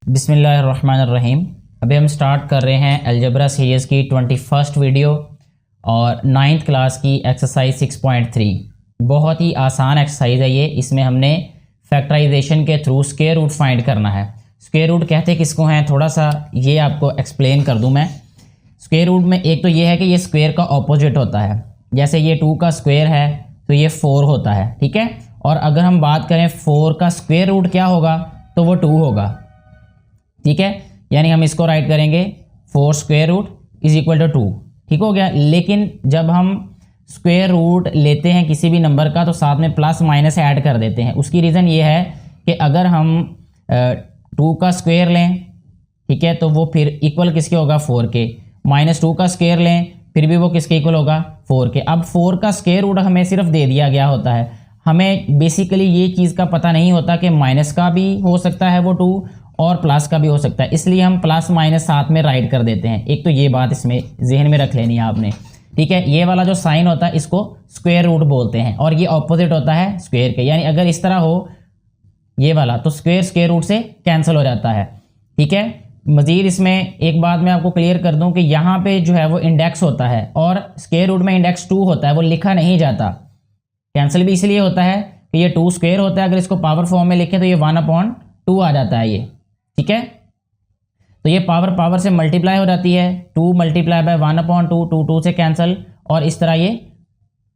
बिस्मिल्लाहिर्रहमानिर्रहीम। अभी हम स्टार्ट कर रहे हैं अलजबरा सीरीज़ की 21st वीडियो और 9th क्लास की एक्सरसाइज 6.3। बहुत ही आसान एक्सरसाइज है ये। इसमें हमने फैक्टराइजेशन के थ्रू स्क्वायर रूट फाइंड करना है। स्क्वायर रूट कहते किसको हैं, थोड़ा सा ये आपको एक्सप्लेन कर दूं मैं। स्क्वायर रूट में एक तो ये है कि ये स्क्वायर का ऑपोजिट होता है। जैसे ये 2 का स्क्वायर है तो ये 4 होता है, ठीक है। और अगर हम बात करें 4 का स्क्वायर रूट क्या होगा तो वो 2 होगा, ठीक है। यानी हम इसको राइट करेंगे 4 square root is equal to 2, ठीक हो गया। लेकिन जब हम स्क्वायर रूट लेते हैं किसी भी नंबर का तो साथ में प्लस माइनस ऐड कर देते हैं। उसकी रीज़न ये है कि अगर हम 2 का स्क्वायर लें, ठीक है, तो वो फिर इक्वल किसके होगा 4 के। -2 का स्क्वायर लें फिर भी वो किसके इक्वल होगा 4 के। अब 4 का स्क्वायर रूट हमें सिर्फ दे दिया गया होता है, हमें बेसिकली ये चीज़ का पता नहीं होता कि माइनस का भी हो सकता है वो 2 और प्लस का भी हो सकता है, इसलिए हम प्लस माइनस साथ में राइट कर देते हैं। एक तो ये बात इसमें जहन में रख लेनी है आपने, ठीक है। ये वाला जो साइन होता है इसको स्क्वायर रूट बोलते हैं और ये ऑपोजिट होता है स्क्वायर के। यानी अगर इस तरह हो ये वाला तो स्क्वायर स्क्वायर रूट से कैंसिल हो जाता है, ठीक है। मजीद इसमें एक बात मैं आपको क्लियर कर दूं कि यहाँ पे जो है वो इंडेक्स होता है और स्क्वायर रूट में इंडेक्स 2 होता है, वो लिखा नहीं जाता। कैंसिल भी इसलिए होता है कि ये 2 स्क्वायर होता है, अगर इसको पावर फॉर्म में लिखें तो ये 1/2 आ जाता है ये, ठीक है। तो ये पावर पावर से मल्टीप्लाई हो जाती है, 2 मल्टीप्लाई बाय 1/2, 2 से कैंसिल और इस तरह ये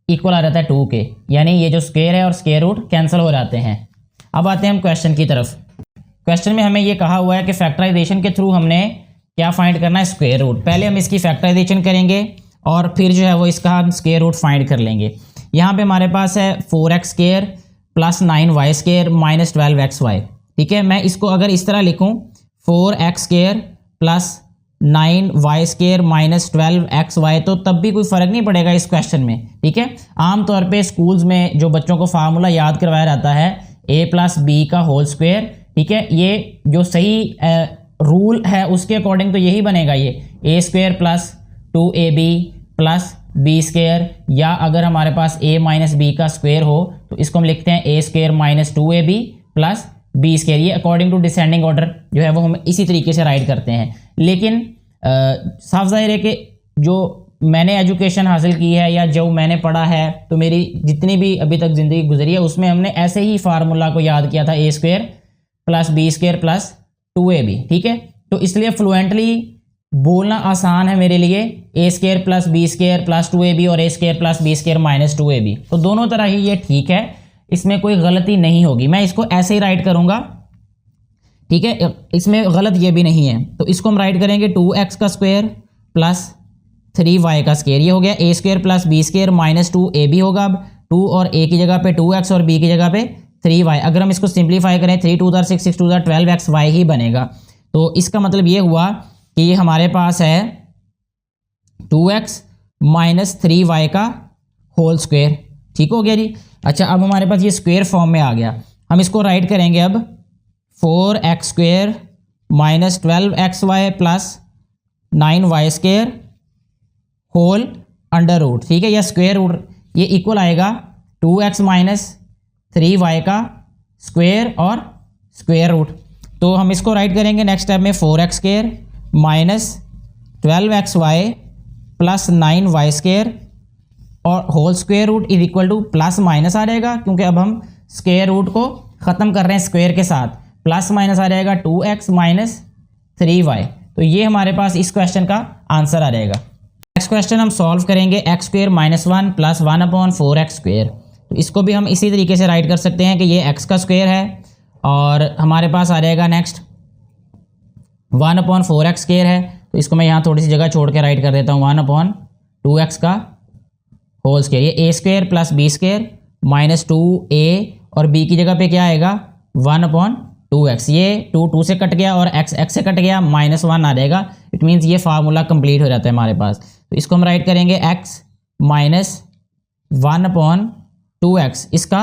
इक्वल आ जाता है 2 के। यानी ये जो स्क्वायर है और स्क्वायर रूट कैंसिल हो जाते हैं। अब आते हैं हम क्वेश्चन की तरफ। क्वेश्चन में हमें ये कहा हुआ है कि फैक्टराइजेशन के थ्रू हमने क्या फाइंड करना है, स्क्वायर रूट। पहले हम इसकी फैक्टराइजेशन करेंगे और फिर जो है वो इसका हम स्क्वायर रूट फाइंड कर लेंगे। यहाँ पे हमारे पास है 4x² + 9y² - 12xy, ठीक है। मैं इसको अगर इस तरह लिखूं 4x² + 9y² - 12xy तो तब भी कोई फ़र्क नहीं पड़ेगा इस क्वेश्चन में, ठीक है। आमतौर पे स्कूल्स में जो बच्चों को फार्मूला याद करवाया जाता है a + b का होल स्क्वायर, ठीक है। ये जो सही रूल है उसके अकॉर्डिंग तो यही बनेगा, ये a² + 2ab + b², या अगर हमारे पास a - b का स्क्वायर हो तो इसको हम लिखते हैं a² - 2ab + b²। ये अकॉर्डिंग टू डिसेंडिंग ऑर्डर जो है वो हम इसी तरीके से राइट करते हैं। लेकिन साफ जाहिर है कि जो मैंने एजुकेशन हासिल की है या जो मैंने पढ़ा है तो मेरी जितनी भी अभी तक ज़िंदगी गुजरी है उसमें हमने ऐसे ही फार्मूला को याद किया था, a² + b² + 2ab, ठीक है। तो इसलिए फ्लुएंटली बोलना आसान है मेरे लिए, a² + b² + 2ab और a² + b² - 2ab। तो दोनों तरह ही ये ठीक है, इसमें कोई गलती नहीं होगी। मैं इसको ऐसे ही राइट करूंगा, ठीक है, इसमें गलत ये भी नहीं है। तो इसको हम राइट करेंगे 2x का स्क्वायर + 3y का स्क्वायर। ये हो गया a² + b² - 2ab होगा। अब 2 और a की जगह पे 2x और b की जगह पे 3y। अगर हम इसको सिंप्लीफाई करें 3 × 2 = 6, 6 × 2 = 12xy ही बनेगा। तो इसका मतलब ये हुआ कि ये हमारे पास है 2x - 3y का होल स्क्वायर, ठीक हो गया जी। अच्छा, अब हमारे पास ये स्क्वायर फॉर्म में आ गया। हम इसको राइट करेंगे अब 4x² - 12xy + 9y² whole under root, ठीक है, या स्क्वायर रूट। ये इक्वल आएगा 2x - 3y का स्क्वायर और स्क्वायर रूट। तो हम इसको राइट करेंगे नेक्स्ट स्टेप में 4x² - 12xy + 9y² और whole square root is equal to plus minus आ जाएगा, क्योंकि अब हम स्क्वायर रूट को ख़त्म कर रहे हैं स्क्वायर के साथ। प्लस माइनस आ जाएगा 2x - 3y। तो ये हमारे पास इस क्वेश्चन का आंसर आ जाएगा। नेक्स्ट क्वेश्चन हम सॉल्व करेंगे x² - 1 + 1/4x²। तो इसको भी हम इसी तरीके से राइट कर सकते हैं कि ये x का स्क्वायर है और हमारे पास आ जाएगा नेक्स्ट 1/4x² है। तो इसको मैं यहाँ थोड़ी सी जगह छोड़ के राइट कर देता हूँ 1/2x का होल स्क्वायर। ये a² + b² - 2a और b की जगह पे क्या आएगा 1/2x। ये 2 से कट गया और x से कट गया, -1 आ जाएगा। इट मीन्स ये फार्मूला कंप्लीट हो जाता है हमारे पास। तो इसको हम राइट करेंगे x - 1/2x इसका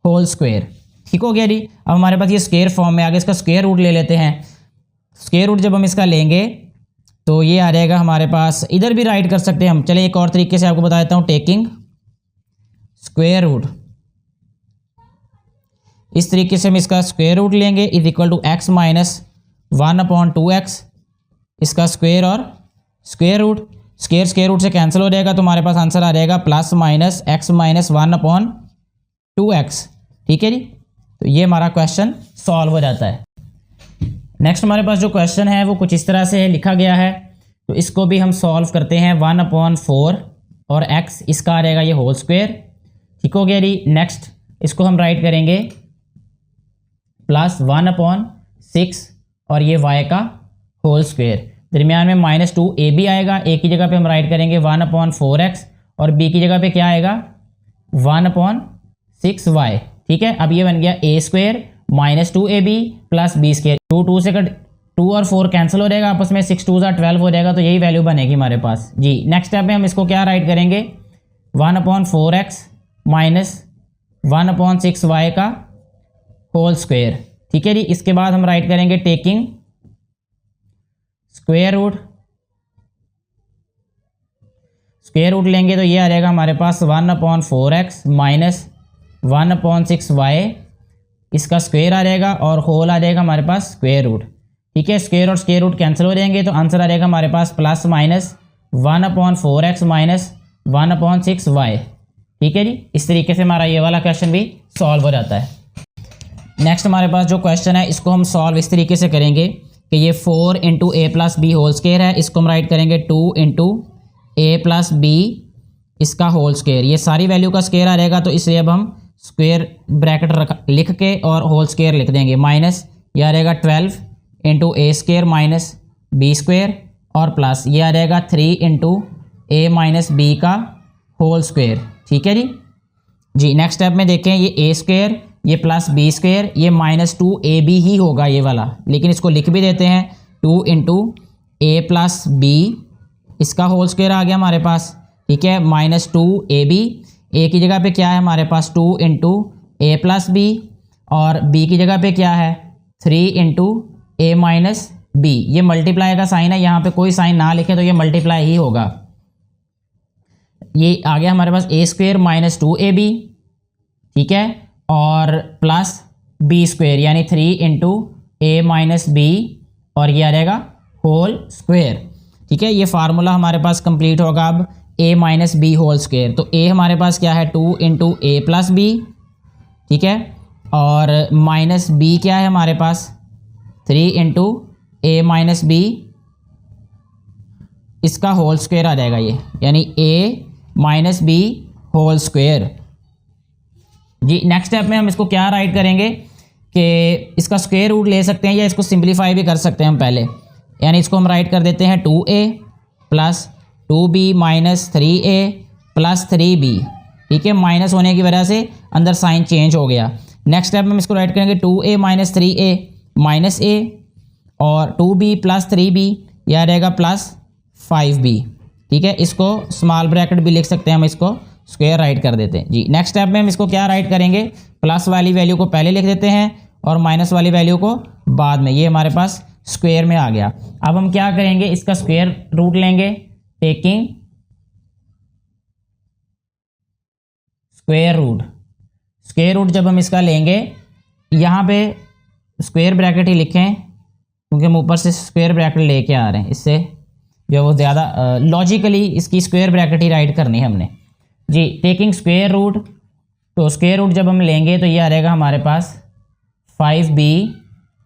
होल स्क्वायर, ठीक हो गया जी। अब हमारे पास ये स्क्वायर फॉर्म में आ गया, इसका स्क्वायर रूट ले लेते हैं। स्क्वायर रूट जब हम इसका लेंगे तो ये आ जाएगा हमारे पास, इधर भी राइट कर सकते हैं हम। चलिए एक और तरीके से आपको बता देता हूँ, टेकिंग स्क्वायर रूट। इस तरीके से हम इसका स्क्वायर रूट लेंगे is equal to x - 1/2x इसका स्क्वायर और स्क्वायर रूट, स्क्वायर रूट से कैंसिल हो जाएगा तो हमारे पास आंसर आ जाएगा plus minus x minus 1/2x। ठीक है जी, तो ये हमारा क्वेश्चन सॉल्व हो जाता है। नेक्स्ट हमारे पास जो क्वेश्चन है वो कुछ इस तरह से लिखा गया है, तो इसको भी हम सॉल्व करते हैं। 1/4 और x इसका आ जाएगा ये होल स्क्वायर। ठीक हो गया जी। नेक्स्ट इसको हम राइट करेंगे प्लस 1/6 और ये y का होल स्क्वायर, दरमियान में -2ab आएगा। a की जगह पे हम राइट करेंगे 1/4x और b की जगह पे क्या आएगा 1/6y। ठीक है, अब ये बन गया a square -2ab plus b square. 2 से 2 और 4 कैंसिल हो जाएगा आपस में, 6 2 12 हो जाएगा, तो यही वैल्यू बनेगी हमारे पास जी। नेक्स्ट स्टेप में हम इसको क्या राइट करेंगे 1/4x माइनस 1/6y का होल स्क्वायर। ठीक है जी, इसके बाद हम राइट करेंगे टेकिंग स्क्वायर रूट लेंगे तो ये आ जाएगा हमारे पास 1/4x माइनस 1/6y इसका स्क्वायर आ जाएगा और होल आ जाएगा हमारे पास स्क्वायर रूट। ठीक है, स्क्वायर और स्क्वायर रूट कैंसिल हो जाएंगे तो आंसर आ जाएगा हमारे पास plus minus 1/4x minus 1/6y। ठीक है जी, इस तरीके से हमारा ये वाला क्वेश्चन भी सॉल्व हो जाता है। नेक्स्ट हमारे पास जो क्वेश्चन है इसको हम सॉल्व इस तरीके से करेंगे कि ये 4 × a + b होल स्क्वायर है, इसको हम राइट करेंगे 2 × a + b इसका होल स्क्वायर। ये सारी वैल्यू का स्क्वायर आ जाएगा, तो इसलिए अब हम स्क्वायर ब्रैकेट लिख के और होल स्क्वायर लिख देंगे। माइनस ये आ जाएगा 12 × a² माइनस b² और प्लस ये आ जाएगा 3 × a माइनस b का होल स्क्वायर। ठीक है जी। नेक्स्ट स्टेप में देखें, ये a² ये प्लस b², ये -2ab ही होगा ये वाला, लेकिन इसको लिख भी देते हैं 2 × a + b इसका होल स्क्वायर आ गया हमारे पास। ठीक है, -2ab, a की जगह पे क्या है हमारे पास 2 × a + b और b की जगह पे क्या है 3 × a माइनस b। ये मल्टीप्लाई का साइन है, यहाँ पे कोई साइन ना लिखे तो ये मल्टीप्लाई ही होगा। ये आ गया हमारे पास a² -2ab। ठीक है, और प्लस b² यानी 3 × a माइनस b और ये आ जाएगा होल स्क्वायर। ठीक है, ये फार्मूला हमारे पास कंप्लीट होगा अब a minus b whole square. तो a हमारे पास क्या है 2 × a + b। ठीक है, और माइनस b क्या है हमारे पास 3 × a माइनस b इसका होल स्क्वायर आ जाएगा ये, यानी a minus b whole square जी। नेक्स्ट स्टेप में हम इसको क्या राइट करेंगे कि इसका स्क्वायर रूट ले सकते हैं या इसको सिंप्लीफाई भी कर सकते हैं हम पहले, यानी इसको हम राइट कर देते हैं 2a + 2b minus 3a + 3b। ठीक है, माइनस होने की वजह से अंदर साइन चेंज हो गया। नेक्स्ट स्टेप में हम इसको राइट करेंगे 2a - 3a माइनस a और 2b + 3b यह आ जाएगा +5b। ठीक है, इसको स्मॉल ब्रैकेट भी लिख सकते हैं, हम इसको स्क्वायर राइट कर देते हैं जी। नेक्स्ट स्टेप में हम इसको क्या राइट करेंगे, प्लस वाली वैल्यू को पहले लिख देते हैं और माइनस वाली वैल्यू को बाद में। ये हमारे पास स्क्वायर में आ गया। अब हम क्या करेंगे, इसका स्क्वायर रूट लेंगे taking square root. Square root जब हम इसका लेंगे, यहाँ पे स्क्वायर ब्रैकेट ही लिखें क्योंकि हम ऊपर से स्क्वायर ब्रैकेट लेके आ रहे हैं, इससे जो वो ज़्यादा लॉजिकली इसकी स्क्वायर ब्रैकेट ही राइट करनी है हमने जी। टेकिंग स्क्वायर रूट, तो स्क्वायर रूट जब हम लेंगे तो ये आ जाएगा हमारे पास 5b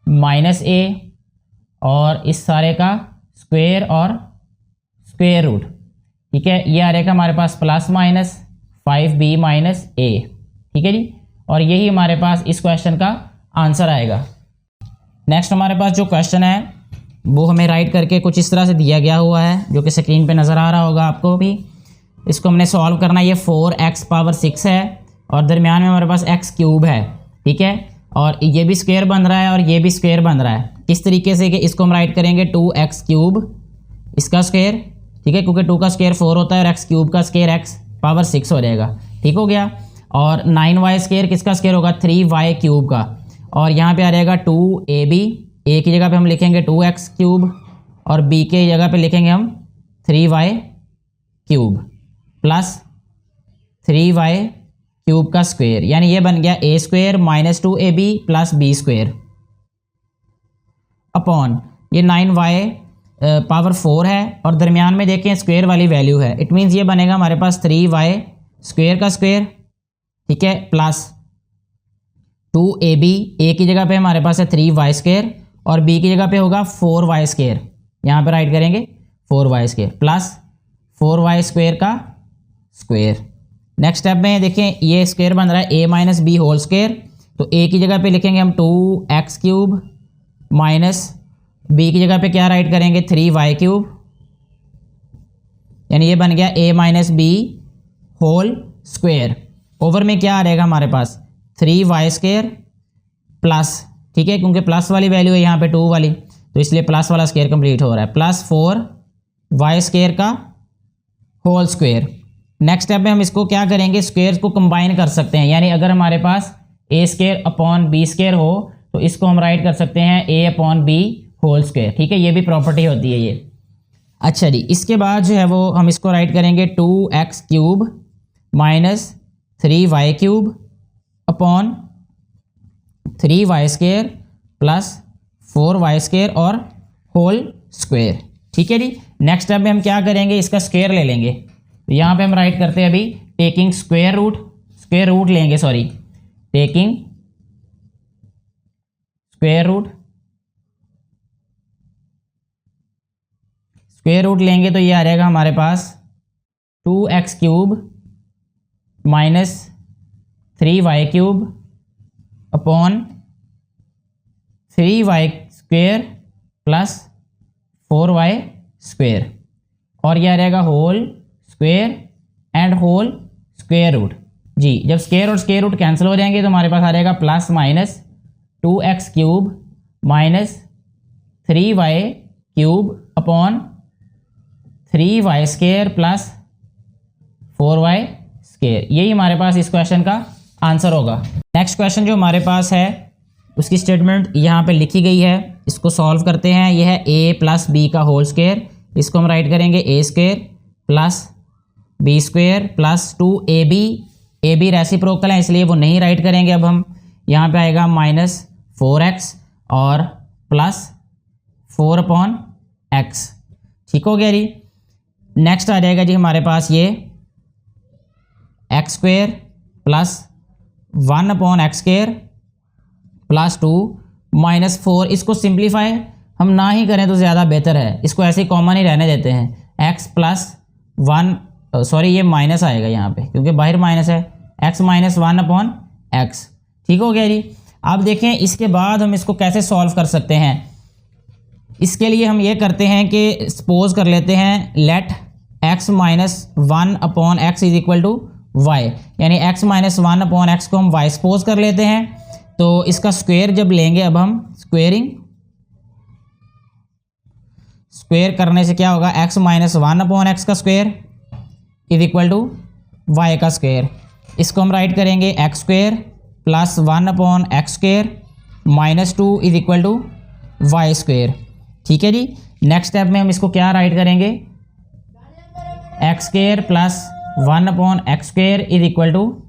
माइनस a और इस सारे का स्क्वायर और स्क्वायर रूट। ठीक है, ये आ जाएगा हमारे पास plus minus 5b minus a। ठीक है जी, और यही हमारे पास इस क्वेश्चन का आंसर आएगा। नेक्स्ट हमारे पास जो क्वेश्चन है वो हमें राइट करके कुछ इस तरह से दिया गया हुआ है, जो कि स्क्रीन पे नज़र आ रहा होगा आपको भी। इसको हमने सॉल्व करना है। ये 4x⁻6 है और दरमियान में हमारे पास x³ है। ठीक है, और ये भी स्क्वायर बन रहा है और ये भी स्क्वायर बन रहा है। किस तरीके से कि इसको हम राइट करेंगे 2x³ इसका स्क्वायर। ठीक है, क्योंकि 2 का स्क्वायर 4 होता है और x³ का स्क्वायर x⁻6 हो जाएगा। ठीक हो गया, और 9y² किसका स्क्वायर होगा 3y³ का, और यहाँ पे आ जाएगा 2ab। a की जगह पे हम लिखेंगे 2x³ और b के जगह पे लिखेंगे हम 3y³ प्लस 3y³ का स्क्वायर, यानी ये बन गया a² - 2ab + b²। अपॉन ये 9y पावर 4 है और दरमियान में देखें स्क्वायर वाली वैल्यू है। इट मीन्स ये बनेगा हमारे पास 3y स्क्वायर का स्क्वायर, ठीक है, प्लस 2ab, ए की जगह पे हमारे पास है 3y स्क्वायर और बी की जगह पे होगा 4y स्क्वायर, यहाँ पे राइट करेंगे 4y square plus 4y square का स्क्वायर। नेक्स्ट स्टेप में देखें ये स्क्वायर बन रहा है a minus B whole square, तो a की जगह पे लिखेंगे हम 2x क्यूब माइनस b की जगह पे क्या राइट करेंगे 3y क्यूब, यानी ये बन गया a minus B whole square. Over में क्या आ रहेगा हमारे पास 3y स्क्वायर प्लस, ठीक है, क्योंकि प्लस वाली वैल्यू है यहाँ पे 2 वाली, तो इसलिए प्लस वाला स्क्वायर कंप्लीट हो रहा है, प्लस 4y स्क्वायर का होल स्क्वायर। नेक्स्ट स्टेप में हम इसको क्या करेंगे, स्क्वायर्स को कंबाइन कर सकते हैं, यानी अगर हमारे पास ए स्क्वायर अपॉन बी स्क्वायर हो तो इसको हम राइट कर सकते हैं ए अपॉन बी होल स्क्वायर, ठीक है, ये भी प्रॉपर्टी होती है ये। अच्छा जी, इसके बाद जो है वो हम इसको राइट करेंगे 2x cube minus 3y cube upon 3y square plus 4y square और होल स्क्वायर, ठीक है जी। नेक्स्ट स्टेप में हम क्या करेंगे, इसका स्क्वायर ले लेंगे, तो यहाँ पे हम राइट करते हैं अभी टेकिंग स्क्वायर रूट लेंगे, सॉरी, टेकिंग स्क्वायर रूट लेंगे तो ये आ जाएगा हमारे पास 2x cube minus 3y cube upon 3y square plus 4y square और ये आ जाएगा whole square and whole square root जी। जब स्क्वायर और स्क्वायर रूट कैंसिल हो जाएंगे तो हमारे पास आ जाएगा plus minus 2x cube minus 3y cube upon 3y square plus 4y square, यही हमारे पास इस क्वेश्चन का आंसर होगा। नेक्स्ट क्वेश्चन जो हमारे पास है उसकी स्टेटमेंट यहाँ पे लिखी गई है, इसको सॉल्व करते हैं। यह है a प्लस बी का होल स्क्वायर, इसको हम राइट करेंगे a square plus B square plus 2ab reciprocal है इसलिए वो नहीं राइट करेंगे। अब हम यहाँ पे आएगा माइनस 4x और प्लस 4 अपॉन x, ठीक हो गया जी। नेक्स्ट आ जाएगा जी हमारे पास ये x square plus 1 upon x square plus 2 minus 4, इसको सिंप्लीफाई हम ना ही करें तो ज़्यादा बेहतर है, इसको ऐसे ही कॉमन ही रहने देते हैं। x प्लस 1, सॉरी ये माइनस आएगा यहाँ पे क्योंकि बाहर माइनस है, x माइनस 1 अपॉन एक्स, ठीक हो गया जी। अब देखें इसके बाद हम इसको कैसे सॉल्व कर सकते हैं। इसके लिए हम ये करते हैं कि सपोज कर लेते हैं let x minus 1 upon X is equal to Y, यानी x माइनस 1 अपॉन एक्स को हम y सपोज कर लेते हैं। तो इसका स्क्वायर जब लेंगे, अब हम स्क्वायर करने से क्या होगा, x माइनस 1 अपॉन एक्स का square is equal to y का स्क्वायर। इसको हम राइट करेंगे x square plus 1 upon x square minus 2 is equal to Y square, ठीक है जी। नेक्स्ट स्टेप में हम इसको क्या राइट करेंगे, x square plus 1 upon x square is equal to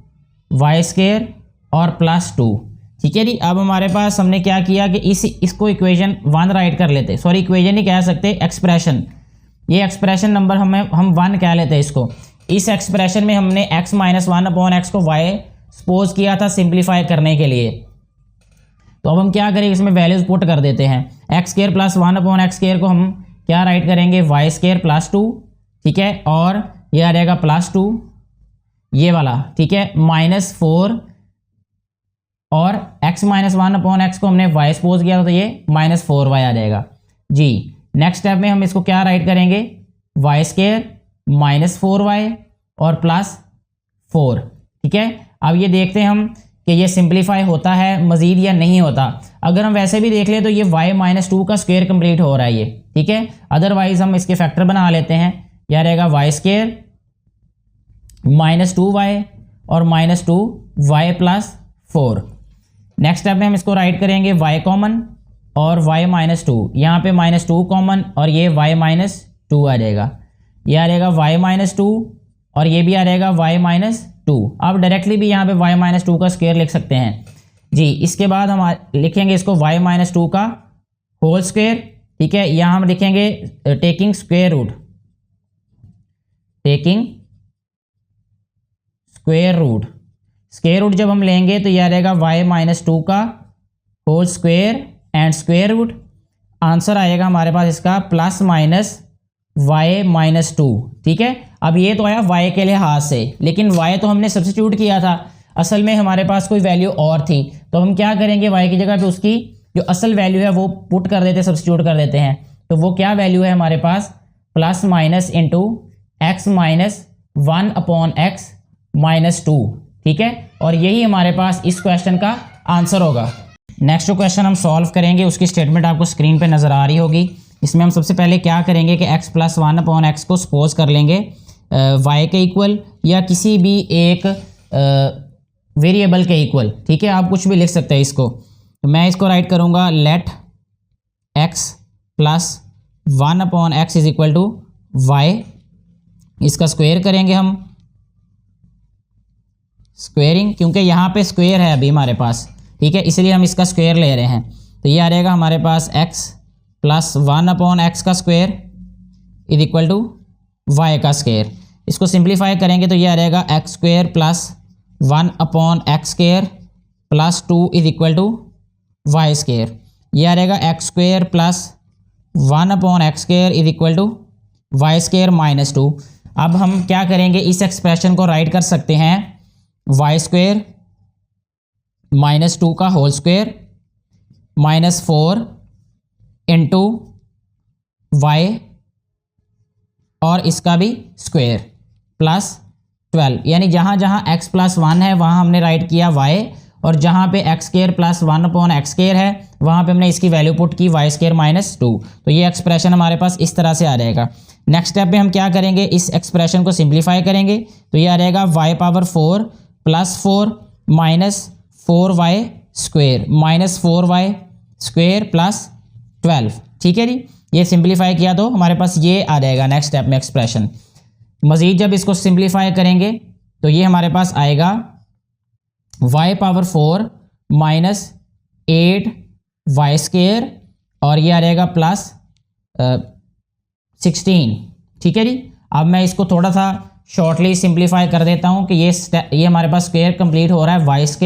Y square और प्लस 2, ठीक है जी। अब हमारे पास हमने क्या किया कि इसको इक्वेशन 1 राइट कर लेते, सॉरी इक्वेशन ही कह सकते, एक्सप्रेशन, ये एक्सप्रेशन नंबर हम 1 कह लेते हैं इसको। इस एक्सप्रेशन में हमने x माइनस 1 अपॉन एक्स को y सपोज किया था सिंप्लीफाई करने के लिए। तो अब हम क्या करेंगे, इसमें वैल्यूज पुट कर देते हैं। X square plus 1 upon x square को हम क्या राइट करेंगे, वाई स्क्वायर प्लस 2, ठीक है, और ये आ जाएगा प्लस 2 ये वाला, ठीक है, माइनस 4 और x माइनस 1 अपॉन एक्स को हमने y सपोज किया था तो ये माइनस 4y आ जाएगा जी। नेक्स्ट स्टेप में हम इसको क्या राइट करेंगे, वाई स्क्वायर माइनस 4y और प्लस 4, ठीक है। अब ये देखते हैं हम कि ये सिंप्लीफाई होता है मज़ीद या नहीं होता। अगर हम वैसे भी देख लें तो ये y माइनस 2 का स्क्वायर कंप्लीट हो रहा है ये, ठीक है। अदरवाइज हम इसके फैक्टर बना लेते हैं, यह रहेगा वाई स्क्वायर माइनस 2y और minus 2y plus 4। Next step में हम इसको राइट करेंगे y कॉमन और y माइनस 2, यहाँ पे माइनस 2 कॉमन और ये y माइनस 2 आ जाएगा, ये आ जाएगा y माइनस 2 और ये भी आ जाएगा y माइनस 2। अब डायरेक्टली भी यहाँ पे y माइनस 2 का स्क्वायर लिख सकते हैं जी। इसके बाद हम लिखेंगे इसको y माइनस 2 का होल स्क्वायर, ठीक है। यहाँ हम लिखेंगे taking square root, taking square root. Square root जब हम लेंगे तो यह रहेगा y-2 का whole square and square root. Answer आएगा हमारे पास इसका प्लस माइनस y-2, ठीक है। अब ये तो आया y के लिहाज से, लेकिन y तो हमने सब्स्टिट्यूट किया था, असल में हमारे पास कोई वैल्यू और थी, तो हम क्या करेंगे, y की जगह पे उसकी जो असल वैल्यू है वो पुट कर देते, सब्स्टिट्यूट कर देते हैं। तो वो क्या वैल्यू है हमारे पास, plus minus into x minus 1/x-2, ठीक है। और यही हमारे पास इस क्वेश्चन का आंसर होगा। नेक्स्ट जो क्वेश्चन हम सॉल्व करेंगे उसकी स्टेटमेंट आपको स्क्रीन पे नज़र आ रही होगी। इसमें हम सबसे पहले क्या करेंगे कि x + 1/x को सपोज कर लेंगे y के इक्वल या किसी भी एक वेरिएबल के इक्वल, ठीक है। आप कुछ भी लिख सकते हैं इसको। तो मैं इसको राइट करूँगा लेट x + 1/x = y। इसका स्क्वायर करेंगे हम, स्क्वेयरिंग, क्योंकि यहाँ पे स्क्वायर है अभी हमारे पास, ठीक है, इसलिए हम इसका स्क्वायर ले रहे हैं। तो ये आ रहेगा हमारे पास x + 1/x का स्क्वायर = y का स्क्वायर। इसको सिंप्लीफाई करेंगे तो ये आ रहेगा x² + 1/x² + 2 = y²। ये आ रहेगा x² + 1/x² = y² - 2। अब हम क्या करेंगे, इस एक्सप्रेशन को राइट कर सकते हैं y² - 2 का होल स्क्वायर -4 इंटू y और इसका भी स्क्वायर प्लस 12, यानी जहाँ जहाँ x + 1 है वहाँ हमने राइट किया y, और जहाँ पे x² + 1/x² है वहाँ पे हमने इसकी वैल्यू पुट की y² - 2। तो ये एक्सप्रेशन हमारे पास इस तरह से आ जाएगा। नेक्स्ट स्टेप में हम क्या करेंगे, इस एक्सप्रेशन को सिंप्लीफाई करेंगे तो ये आ जाएगा y⁴ + 4 -4y² -4y² + 12, ठीक है जी। ये सिंप्लीफाई किया तो हमारे पास ये आ जाएगा नेक्स्ट स्टेप में एक्सप्रेशन। मज़ीद जब इसको सिंप्लीफाई करेंगे तो ये हमारे पास आएगा y⁴ -8y² और ये आ जाएगा प्लस 16, ठीक है जी। अब मैं इसको थोड़ा सा शॉर्टली सिंप्लीफाई कर देता हूँ कि ये हमारे पास स्क्वायर कंप्लीट हो रहा है y² -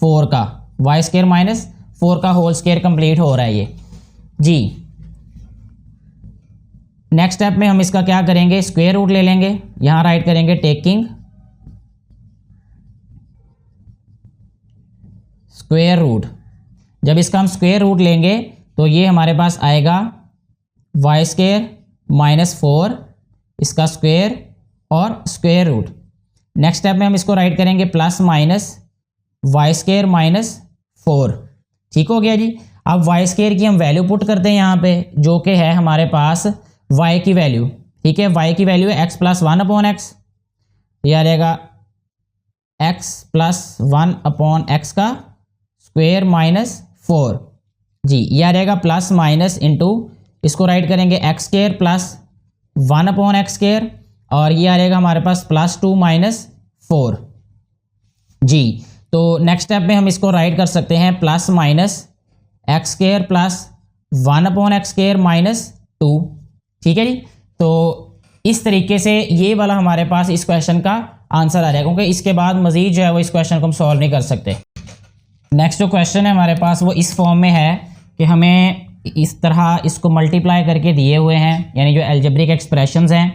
4 का, y² - 4 का होल स्क्वायर कंप्लीट हो रहा है ये जी। नेक्स्ट स्टेप में हम इसका क्या करेंगे, स्क्वायर रूट ले लेंगे, यहाँ राइट करेंगे टेकिंग स्क्वायर रूट। जब इसका हम स्क्वायर रूट लेंगे तो ये हमारे पास आएगा y² - 4 इसका स्क्वायर और स्क्वायर रूट। नेक्स्ट स्टेप में हम इसको राइट करेंगे प्लस माइनस y² - 4, ठीक हो गया जी। अब y² की हम वैल्यू पुट करते हैं यहाँ पे, जो कि है हमारे पास y की वैल्यू, ठीक है। y की वैल्यू है x + 1/x, ये आ जाएगा x + 1/x का स्क्वायर -4 जी। ये आ जाएगा प्लस माइनस इंटू, इसको राइट करेंगे x² + 1/x² और ये आ जाएगा हमारे पास +2 - 4 जी। तो नेक्स्ट स्टेप में हम इसको राइट कर सकते हैं प्लस माइनस x² + 1/x² - 2, ठीक है जी। तो इस तरीके से ये वाला हमारे पास इस क्वेश्चन का आंसर आ जाएगा, क्योंकि इसके बाद मजीद जो है वो इस क्वेश्चन को हम सॉल्व नहीं कर सकते। नेक्स्ट जो क्वेश्चन है हमारे पास वो इस फॉर्म में है कि हमें इस तरह इसको मल्टीप्लाई करके दिए हुए हैं, यानी जो एल्जेब्रिक एक्सप्रेशंस हैं,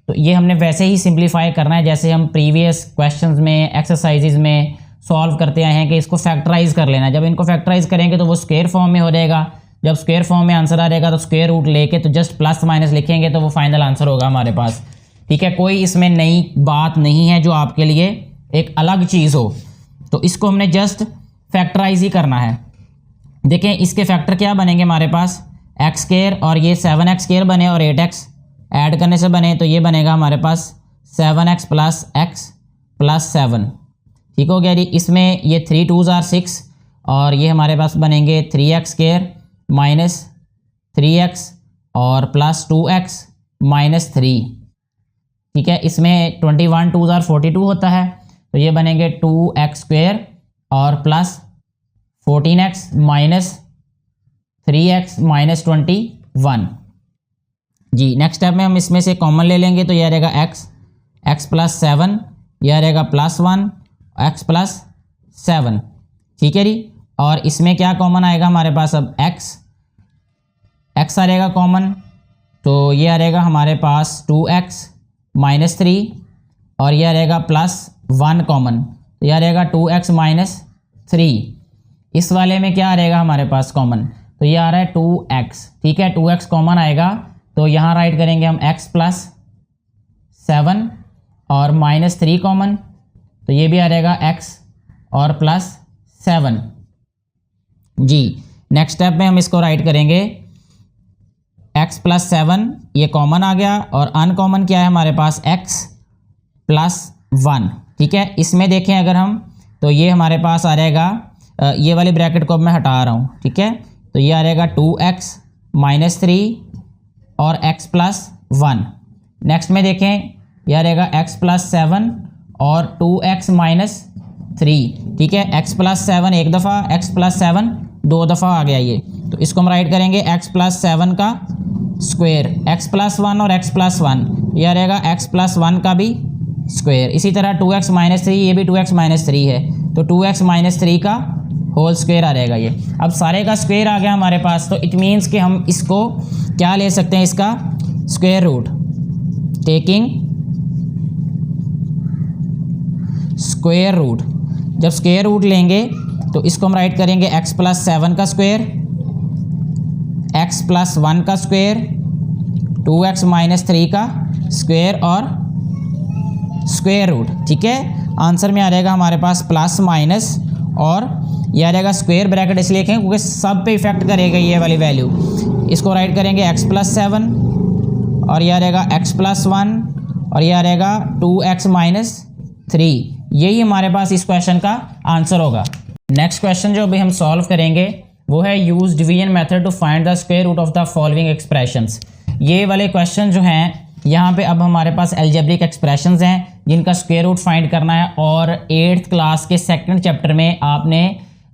तो ये हमने वैसे ही सिंप्लीफाई करना है जैसे हम प्रीवियस क्वेश्चंस में एक्सरसाइजेज में सॉल्व करते आए हैं कि इसको फैक्टराइज कर लेना। जब इनको फैक्टराइज करेंगे तो वो स्क्वायर फॉर्म में हो जाएगा, जब स्क्वायर फॉर्म में आंसर आ जाएगा तो स्क्वायर रूट लेके तो जस्ट प्लस माइनस लिखेंगे तो वो फाइनल आंसर होगा हमारे पास, ठीक है। कोई इसमें नई बात नहीं है जो आपके लिए एक अलग चीज़ हो, तो इसको हमने जस्ट फैक्टराइज ही करना है। देखें इसके फैक्टर क्या बनेंगे हमारे पास, x² और ये 7x² बने और 8x ऐड करने से बने, तो ये बनेगा हमारे पास 7x + x + 7, ठीक हो गया जी। इसमें ये 3 2s are 6 और ये हमारे पास बनेंगे 3x² - 3x और प्लस 2x - 3, ठीक है। इसमें 21 2s are 42 होता है, तो ये बनेंगे 2x² और प्लस 14x - 3x माइनस 21। जी नेक्स्ट स्टेप में हम इसमें से कॉमन ले लेंगे तो यह रहेगा x प्लस 7, यह रहेगा प्लस 1 x प्लस 7। ठीक है जी। और इसमें क्या कॉमन आएगा हमारे पास, अब x आ रहेगा कॉमन, तो ये आ रहेगा हमारे पास 2x माइनस 3 और यह रहेगा प्लस 1 कॉमन, तो यह रहेगा 2x माइनस 3। इस वाले में क्या आ रहेगा हमारे पास कॉमन, तो ये आ रहा है 2x। ठीक है, 2x कॉमन आएगा तो यहाँ राइट करेंगे हम x प्लस 7 और माइनस 3 कॉमन, तो ये भी आ रहेगा x और प्लस 7। जी नेक्स्ट स्टेप में हम इसको राइट करेंगे x प्लस 7, ये कॉमन आ गया और अनकॉमन क्या है हमारे पास x प्लस 1। ठीक है, इसमें देखें अगर हम तो ये हमारे पास आ रहेगा, ये वाली ब्रैकेट को अब मैं हटा रहा हूँ। ठीक है, तो ये आ रहेगा 2x माइनस 3 और x प्लस 1। नेक्स्ट में देखें यह रहेगा x प्लस 7 और 2x माइनस 3। ठीक है, x प्लस 7 एक दफ़ा, x प्लस 7 दो दफ़ा आ गया ये, तो इसको हम राइट करेंगे x प्लस 7 का स्क्वायर, x प्लस 1 और x प्लस 1, यह रहेगा x प्लस 1 का भी स्क्वायर। इसी तरह 2x माइनस 3, ये भी 2x माइनस 3 है, तो 2x माइनस 3 का होल स्क्वायर आ रहेगा ये। अब सारे का स्क्वायर आ गया हमारे पास, तो इट मीन्स कि हम इसको क्या ले सकते हैं, इसका square root, taking square root. जब स्क्वायर रूट लेंगे तो इसको हम राइट करेंगे x प्लस 7 का स्क्वायर, x प्लस 1 का स्क्वायर, 2x माइनस 3 का स्क्वायर और स्क्वायर रूट। ठीक है, आंसर में आ रहेगा हमारे पास प्लस माइनस और यह रहेगा स्क्वायर ब्रैकेट इसलिए लिखें क्योंकि सब पे इफेक्ट करेगा ये वाली वैल्यू। इसको राइट करेंगे x प्लस 7 और यह रहेगा x प्लस 1 और यह रहेगा 2x माइनस 3। यही हमारे पास इस क्वेश्चन का आंसर होगा। नेक्स्ट क्वेश्चन जो अभी हम सॉल्व करेंगे वो है use division method to find the square root of the following expressions. ये वाले क्वेश्चन जो हैं यहाँ पे अब हमारे पास एल्जेब्रिक एक्सप्रेशंस हैं जिनका स्क्वायर रूट फाइंड करना है, और 8th क्लास के सेकंड चैप्टर में आपने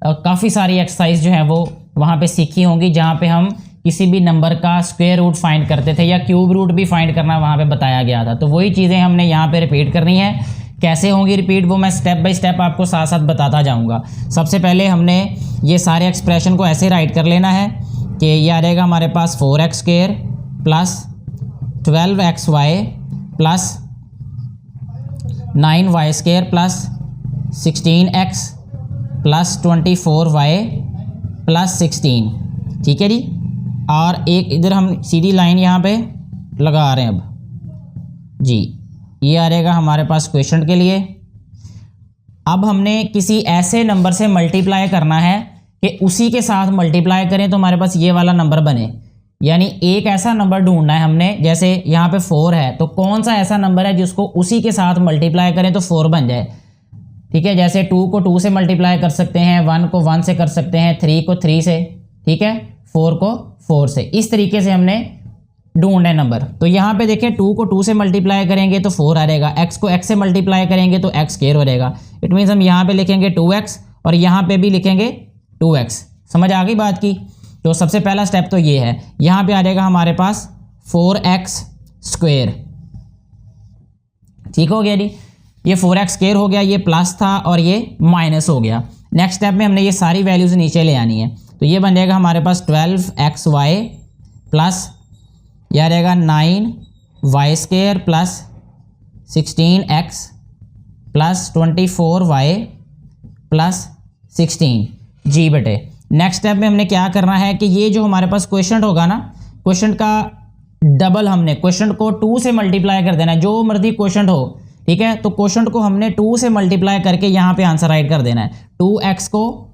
काफ़ी सारी एक्सरसाइज जो है वो वहाँ पे सीखी होंगी जहाँ पे हम किसी भी नंबर का स्क्वायर रूट फाइंड करते थे या क्यूब रूट भी फाइंड करना वहाँ पे बताया गया था। तो वही चीज़ें हमने यहाँ पे रिपीट करनी है। कैसे होंगी रिपीट वो मैं स्टेप बाय स्टेप आपको साथ साथ बताता जाऊँगा। सबसे पहले हमने ये सारे एक्सप्रेशन को ऐसे राइट कर लेना है कि ये आ रहेगा हमारे पास 4x square plus 12xy plus 9y square plus 16x plus 24y plus 16। ठीक है जी, और एक इधर हम सीधी लाइन यहाँ पे लगा रहे हैं अब जी। ये आ रहेगा हमारे पास क्वेश्चन के लिए। अब हमने किसी ऐसे नंबर से मल्टीप्लाई करना है कि उसी के साथ मल्टीप्लाई करें तो हमारे पास ये वाला नंबर बने, यानी एक ऐसा नंबर ढूंढना है हमने। जैसे यहाँ पे 4 है तो कौन सा ऐसा नंबर है जिसको उसी के साथ मल्टीप्लाई करें तो 4 बन जाए। ठीक है, जैसे 2 को 2 से मल्टीप्लाई कर सकते हैं, 1 को 1 से कर सकते हैं, 3 को 3 से, ठीक है, 4 को 4 से। इस तरीके से हमने ढूंढना है नंबर। तो यहाँ पे देखें 2 को 2 से मल्टीप्लाई करेंगे तो 4 आ रहेगा, x को x से मल्टीप्लाई करेंगे तो x स्क्वायर हो रहेगा। इट मीन्स हम यहाँ पे लिखेंगे 2x और यहाँ पे भी लिखेंगे 2x। समझ आ गई बात की। तो सबसे पहला स्टेप तो ये है, यहाँ पे आ जाएगा हमारे पास 4x स्क्वायर। ठीक हो गया जी, ये 4x स्क्वायर हो गया, ये प्लस था और ये माइनस हो गया। नेक्स्ट स्टेप में हमने ये सारी वैल्यूज नीचे ले आनी है, तो ये बन जाएगा हमारे पास 12xy प्लस यह रहेगा 9y square plus 16x plus 24y plus 16। जी बेटे, नेक्स्ट स्टेप में हमने क्या करना है कि ये जो हमारे पास क्वेश्चन होगा ना, क्वेश्चन का डबल हमने क्वेश्चन को 2 से मल्टीप्लाई कर देना है, जो मर्जी क्वेश्चन हो। ठीक है, तो क्वेश्चन को हमने 2 से मल्टीप्लाई करके यहाँ पे आंसर राइट कर देना है। 2x को,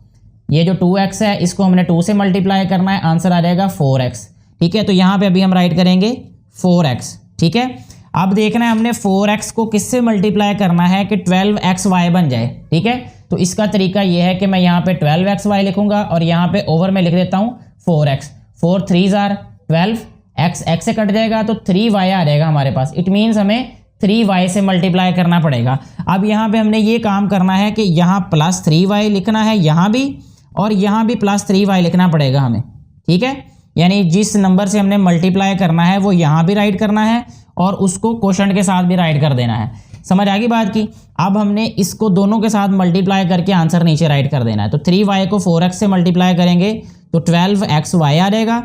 ये जो 2x है इसको हमने 2 से मल्टीप्लाई करना है, आंसर आ जाएगा 4x। ठीक है, तो यहाँ पे अभी हम राइट करेंगे 4x। ठीक है, अब देखना है हमने 4x को किससे मल्टीप्लाई करना है कि 12xy बन जाए। ठीक है, तो इसका तरीका ये है कि मैं यहाँ पे 12xy लिखूंगा और यहाँ पे ओवर में लिख देता हूँ 4x। 4 3s are 12, x से कट जाएगा तो 3y आ जाएगा हमारे पास। इट मीन्स हमें 3y से मल्टीप्लाई करना पड़ेगा। अब यहाँ पे हमने ये काम करना है कि यहाँ प्लस 3y लिखना है यहाँ भी, और यहाँ भी प्लस 3y लिखना पड़ेगा हमें। ठीक है, यानी जिस नंबर से हमने मल्टीप्लाई करना है वो यहाँ भी राइट करना है और उसको क्वोशंट के साथ भी राइट कर देना है। समझ आ गई बात की। अब हमने इसको दोनों के साथ मल्टीप्लाई करके आंसर नीचे राइट कर देना है। तो 3y को 4x से मल्टीप्लाई करेंगे तो 12xy आ जाएगा,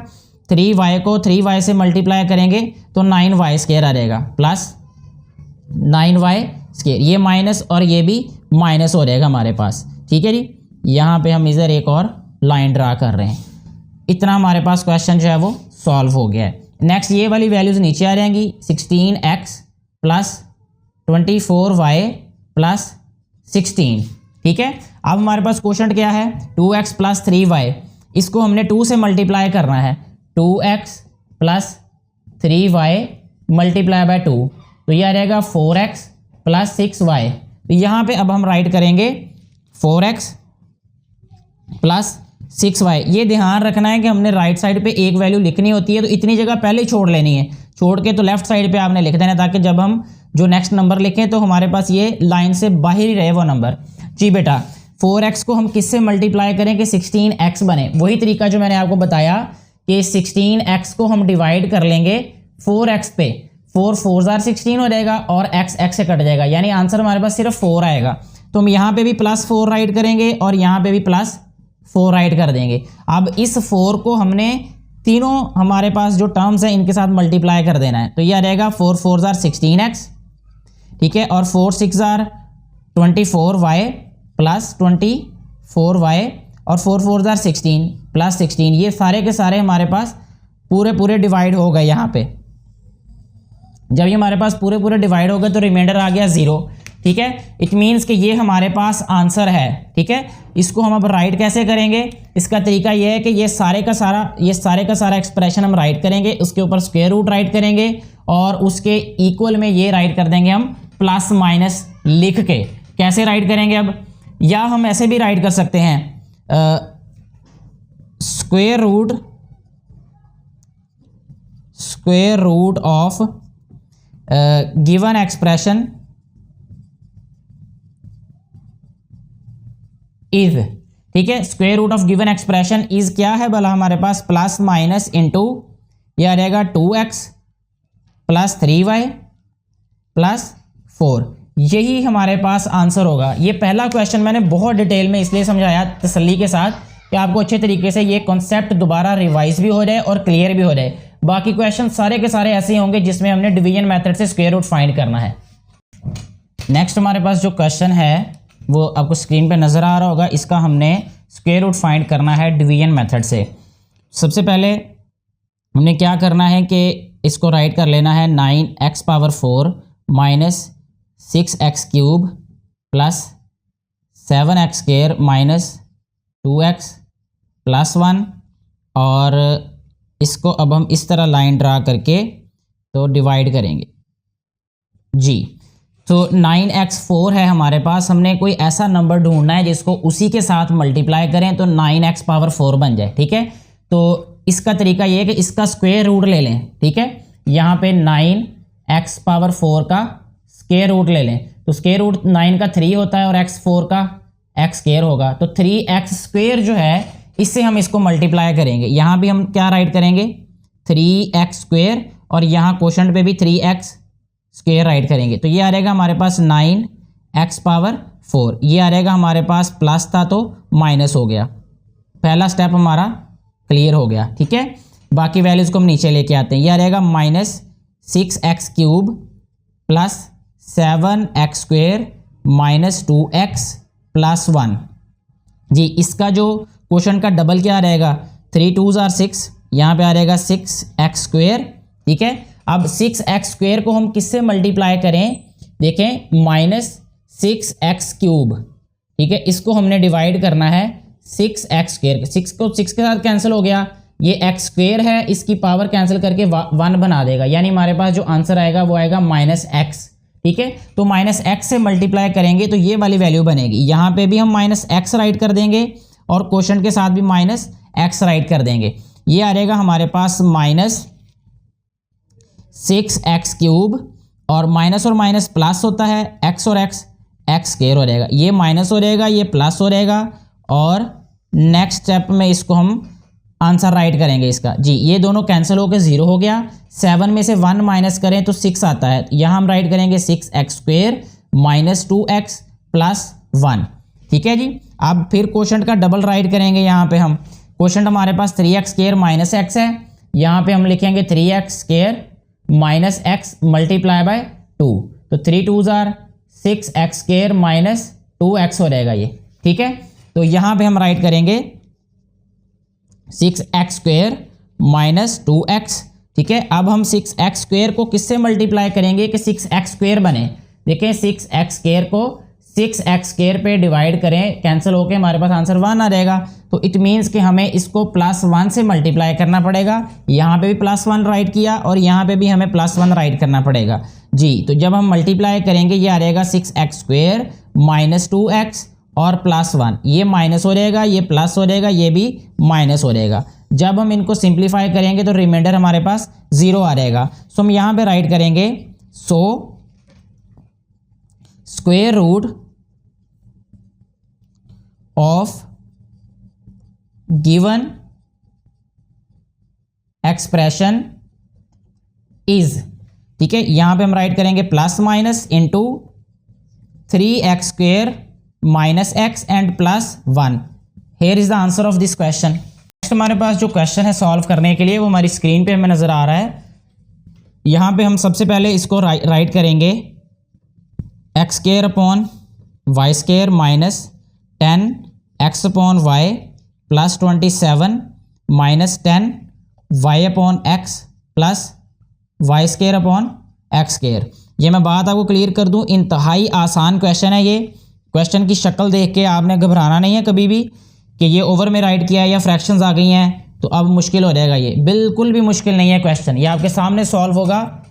3y को 3y से मल्टीप्लाई करेंगे तो 9y स्क्वायर आ जाएगा प्लस 9y स्क्वायर, ये माइनस और ये भी माइनस हो जाएगा हमारे पास। ठीक है जी, यहाँ पे हम इधर एक और लाइन ड्रा कर रहे हैं। इतना हमारे पास क्वेश्चन जो है वो सॉल्व हो गया है। नेक्स्ट ये वाली वैल्यूज नीचे आ जाएंगी, 16x प्लस 24y प्लस 16। ठीक है, अब हमारे पास क्वोशंट क्या है, 2x प्लस 3y, इसको हमने 2 से मल्टीप्लाई करना है, 2x plus 3y multiply by 2, तो यह आ जाएगा 4x प्लस 6y। तो यहाँ पे अब हम राइट करेंगे 4x प्लस 6y। ये ध्यान रखना है कि हमने राइट साइड पे एक वैल्यू लिखनी होती है तो इतनी जगह पहले ही छोड़ लेनी है, छोड़ के तो लेफ्ट साइड पे आपने लिख देना, ताकि जब हम जो नेक्स्ट नंबर लिखें तो हमारे पास ये लाइन से बाहर ही रहे वो नंबर। जी बेटा, 4x को हम किससे मल्टीप्लाई करें कि 16x बने, वही तरीका जो मैंने आपको बताया कि 16x को हम डिवाइड कर लेंगे 4x पे, 4 4 16 हो जाएगा और x से कट जाएगा, यानी आंसर हमारे पास सिर्फ 4 आएगा। तो हम यहाँ पे भी प्लस 4 राइट करेंगे और यहाँ पे भी प्लस 4 राइट कर देंगे। अब इस 4 को हमने तीनों हमारे पास जो टर्म्स हैं इनके साथ मल्टीप्लाई कर देना है, तो ये आ जाएगा 4 4 16x, ठीक है, और 4 6 24y प्लस 24y और 4 4 16 प्लस 16। ये सारे के सारे हमारे पास पूरे डिवाइड हो गए। यहाँ पे जब ये हमारे पास पूरे डिवाइड हो गए तो रिमाइंडर आ गया 0। ठीक है, इट मीन्स कि ये हमारे पास आंसर है। ठीक है, इसको हम अब राइट कैसे करेंगे, इसका तरीका ये है कि ये सारे का सारा एक्सप्रेशन हम राइट करेंगे, उसके ऊपर स्क्वायर रूट राइट करेंगे और उसके इक्वल में ये राइट कर देंगे हम प्लस माइनस लिख के। कैसे राइट करेंगे अब, या हम ऐसे भी राइट कर सकते हैं, square root of given expression is. ठीक है, square root of given expression is क्या है भला हमारे पास, प्लस माइनस इंटू ये आ जाएगा 2x प्लस 3y प्लस 4। यही हमारे पास आंसर होगा। ये पहला क्वेश्चन मैंने बहुत डिटेल में इसलिए समझाया तसल्ली के साथ कि आपको अच्छे तरीके से ये कॉन्सेप्ट दोबारा रिवाइज भी हो जाए और क्लियर भी हो जाए। बाकी क्वेश्चन सारे के सारे ऐसे होंगे जिसमें हमने डिवीजन मेथड से स्क्वायर रूट फाइंड करना है। नेक्स्ट हमारे पास जो क्वेश्चन है वो आपको स्क्रीन पे नज़र आ रहा होगा, इसका हमने स्क्वायर रूट फाइंड करना है डिवीजन मेथड से। सबसे पहले हमने क्या करना है कि इसको राइट कर लेना है 9x power 4 minus 6x cube plus 7x square minus 2x plus 1, और इसको अब हम इस तरह लाइन ड्रा करके तो डिवाइड करेंगे जी। तो 9x4 है हमारे पास, हमने कोई ऐसा नंबर ढूंढना है जिसको उसी के साथ मल्टीप्लाई करें तो 9x पावर 4 बन जाए। ठीक है, तो इसका तरीका ये है कि इसका स्क्वायर रूट ले लें। ठीक है, यहाँ पे 9x पावर 4 का स्क्वायर रूट ले लें, तो स्क्वायर रूट 9 का 3 होता है और x4 का x स्क्वायर होगा, तो 3x स्क्वायर जो है इससे हम इसको मल्टीप्लाई करेंगे। यहाँ भी हम क्या राइट करेंगे 3x स्क्वायर और यहाँ क्वोशंट पे भी 3x स्क्वायर राइट करेंगे, तो ये आ जाएगा हमारे पास 9x पावर 4। ये आ जाएगा हमारे पास प्लस था तो माइनस हो गया, पहला स्टेप हमारा क्लियर हो गया। ठीक है, बाकी वैल्यूज को हम नीचे लेके आते हैं। ये आ जाएगा minus 6x cube plus 7x square minus 2x plus 1 जी। इसका जो क्वेश्चन का डबल क्या आ जाएगा, 3 2 6, यहाँ पे आ जाएगा 6x स्क्वायर। ठीक है, अब 6x स्क्वायर को हम किससे मल्टीप्लाई करें, देखें माइनस 6x क्यूब। ठीक है, इसको हमने डिवाइड करना है 6x स्क्वायर, 6 को 6 के साथ कैंसिल हो गया, ये x स्क्वायर है, इसकी पावर कैंसिल करके 1 बना देगा, यानी हमारे पास जो आंसर आएगा वो आएगा माइनस x। ठीक है, तो माइनस x से मल्टीप्लाई करेंगे तो ये वाली वैल्यू बनेगी। यहाँ पे भी हम माइनस x राइट कर देंगे और क्वोशंट के साथ भी माइनस x राइट कर देंगे। ये आ जाएगा हमारे पास माइनस 6x क्यूब, और माइनस प्लस होता है, x और x स्क्वायर हो जाएगा, ये माइनस हो जाएगा, ये प्लस हो जाएगा, और नेक्स्ट स्टेप में इसको हम आंसर राइट करेंगे इसका जी। ये दोनों कैंसिल होकर 0 हो गया। 7 में से 1 माइनस करें तो 6 आता है। यहाँ हम राइट करेंगे 6x² माइनस 2x प्लस 1। ठीक है जी। अब फिर क्वोशंट का डबल राइट करेंगे। यहाँ पे हम क्वोशंट हमारे पास 3x² माइनस x है। यहाँ पे हम लिखेंगे 3x² minus x multiply by 2। तो 3 2s are 6x² minus 2x हो रहेगा ये। ठीक है। तो यहाँ पे हम राइट करेंगे 6x² माइनस 2x। ठीक है। अब हम 6x² को किससे मल्टीप्लाई करेंगे कि 6x² बने। देखें 6x² को 6x² पे डिवाइड करें, कैंसिल होके हमारे पास आंसर 1 आ जाएगा। तो इट मीन्स कि हमें इसको +1 से मल्टीप्लाई करना पड़ेगा। यहाँ पे भी +1 राइट किया और यहाँ पे भी हमें +1 राइट करना पड़ेगा जी। तो जब हम मल्टीप्लाई करेंगे ये आ रहेगा 6x² माइनस 2x और +1, ये माइनस हो रहेगा, ये प्लस हो रहेगा, ये भी माइनस हो रहेगा। जब हम इनको सिंप्लीफाई करेंगे तो रिमाइंडर हमारे पास 0 आ रहेगा। सो हम यहाँ पे राइट करेंगे square root of given expression is. ठीक है। यहां पे हम राइट करेंगे plus minus into 3x² minus x and +1। Here is the answer of this question. Next हमारे पास जो क्वेश्चन है सॉल्व करने के लिए वो हमारी स्क्रीन पे हमें नजर आ रहा है। यहां पे हम सबसे पहले इसको राइट करेंगे x² upon y² minus 10x upon y plus 27 minus 10y upon x plus y² upon x²। ये मैं बात आपको क्लियर कर दूं, इंतहाई आसान क्वेश्चन है ये। क्वेश्चन की शक्ल देख के आपने घबराना नहीं है कभी भी कि ये ओवर में राइट किया है या फ्रैक्शंस आ गई हैं तो अब मुश्किल हो जाएगा। ये बिल्कुल भी मुश्किल नहीं है क्वेश्चन, ये आपके सामने सॉल्व होगा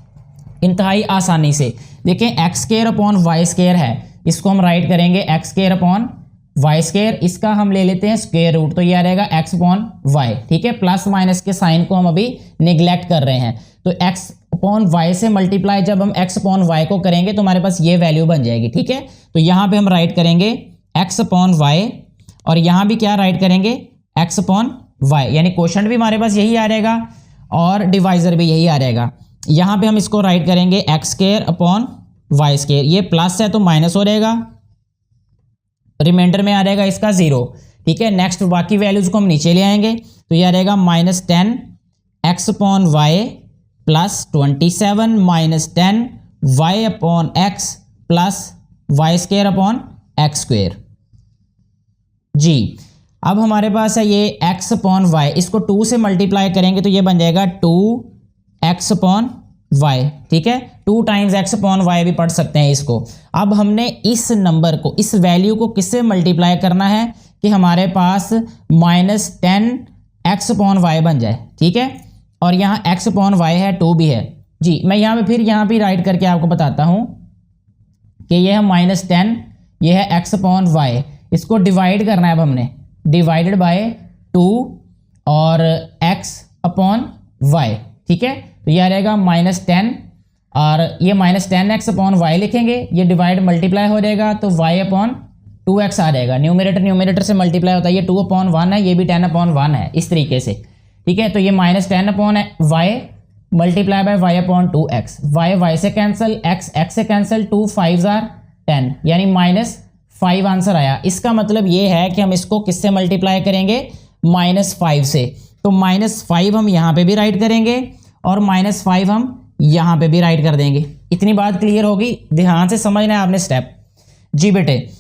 इंतहाई आसानी से। देखें x² अपॉन y² है, इसको हम राइट करेंगे x² अपॉन y²। इसका हम ले लेते हैं स्क्वायर रूट, तो ये आ रहेगा x अपॉन y। ठीक है। प्लस माइनस के साइन को हम अभी निगलेक्ट कर रहे हैं। तो x अपॉन y से मल्टीप्लाई जब हम x अपॉन y को करेंगे तो हमारे पास ये वैल्यू बन जाएगी। ठीक है। तो यहाँ पे हम राइट करेंगे x अपॉन y और यहाँ भी क्या राइट करेंगे x अपॉन y, यानी क्वोशंट भी हमारे पास यही आ रहेगा और डिवाइजर भी यही आ रहेगा। यहाँ पे हम इसको राइट करेंगे x² अपॉन y²। ये प्लस है तो माइनस हो रहेगा, रिमाइंडर में आ रहेगा इसका 0। ठीक है। नेक्स्ट बाकी वैल्यूज को हम नीचे ले आएंगे तो ये आ रहेगा -10x upon y plus 27 minus 10y upon x plus y² upon x²। जी। अब हमारे पास है ये x अपॉन y, इसको 2 से मल्टीप्लाई करेंगे तो ये बन जाएगा 2x अपॉन y। ठीक है। 2 टाइम्स x अपॉन y भी पढ़ सकते हैं इसको। अब हमने इस नंबर को, इस वैल्यू को किससे मल्टीप्लाई करना है कि हमारे पास -10x अपॉन y बन जाए। ठीक है। और यहाँ x अपॉन y है, 2 भी है जी। मैं यहाँ पे फिर यहाँ पे राइट करके आपको बताता हूँ कि ये है -10, ये है x अपॉन y। इसको डिवाइड करना है अब हमने, डिवाइडेड बाय 2 और x अपॉन y। ठीक है। तो यह रहेगा -10 और ये -10x अपॉन y लिखेंगे, ये डिवाइड मल्टीप्लाई हो जाएगा तो y अपॉन 2x आ जाएगा। न्यूमरेटर से मल्टीप्लाई होता है, ये 2 अपॉन 1 है, ये भी 10 अपॉन 1 है इस तरीके से। ठीक है। तो ये -10 upon y multiply by y upon 2x, y से कैंसिल, x से कैंसिल, 2 5s आर 10 यानी -5 आंसर आया। इसका मतलब ये है कि हम इसको किससे मल्टीप्लाई करेंगे -5 से। तो -5 हम यहाँ पे भी राइट करेंगे और -5 हम यहाँ पे भी राइट कर देंगे। इतनी बात क्लियर होगी, ध्यान से समझना है आपने स्टेप। जी बेटे,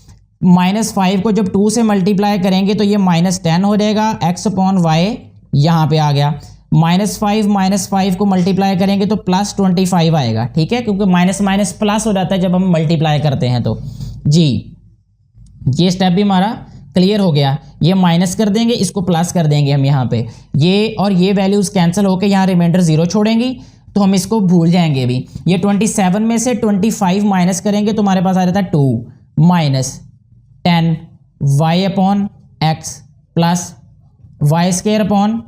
-5 को जब 2 से मल्टीप्लाई करेंगे तो ये -10 हो जाएगा, x अपॉन y यहाँ पे आ गया। -5 को मल्टीप्लाई करेंगे तो +25 आएगा। ठीक है। क्योंकि माइनस माइनस प्लस हो जाता है जब हम मल्टीप्लाई करते हैं तो। जी, ये स्टेप भी हमारा क्लियर हो गया। ये माइनस कर देंगे, इसको प्लस कर देंगे हम यहाँ पे। ये और ये वैल्यूज कैंसिल होकर यहाँ रिमाइंडर 0 छोड़ेंगी तो हम इसको भूल जाएंगे भी। ये 27 में से 25 माइनस करेंगे तो हमारे पास आ जाता है 2 - 10 y upon x plus y² upon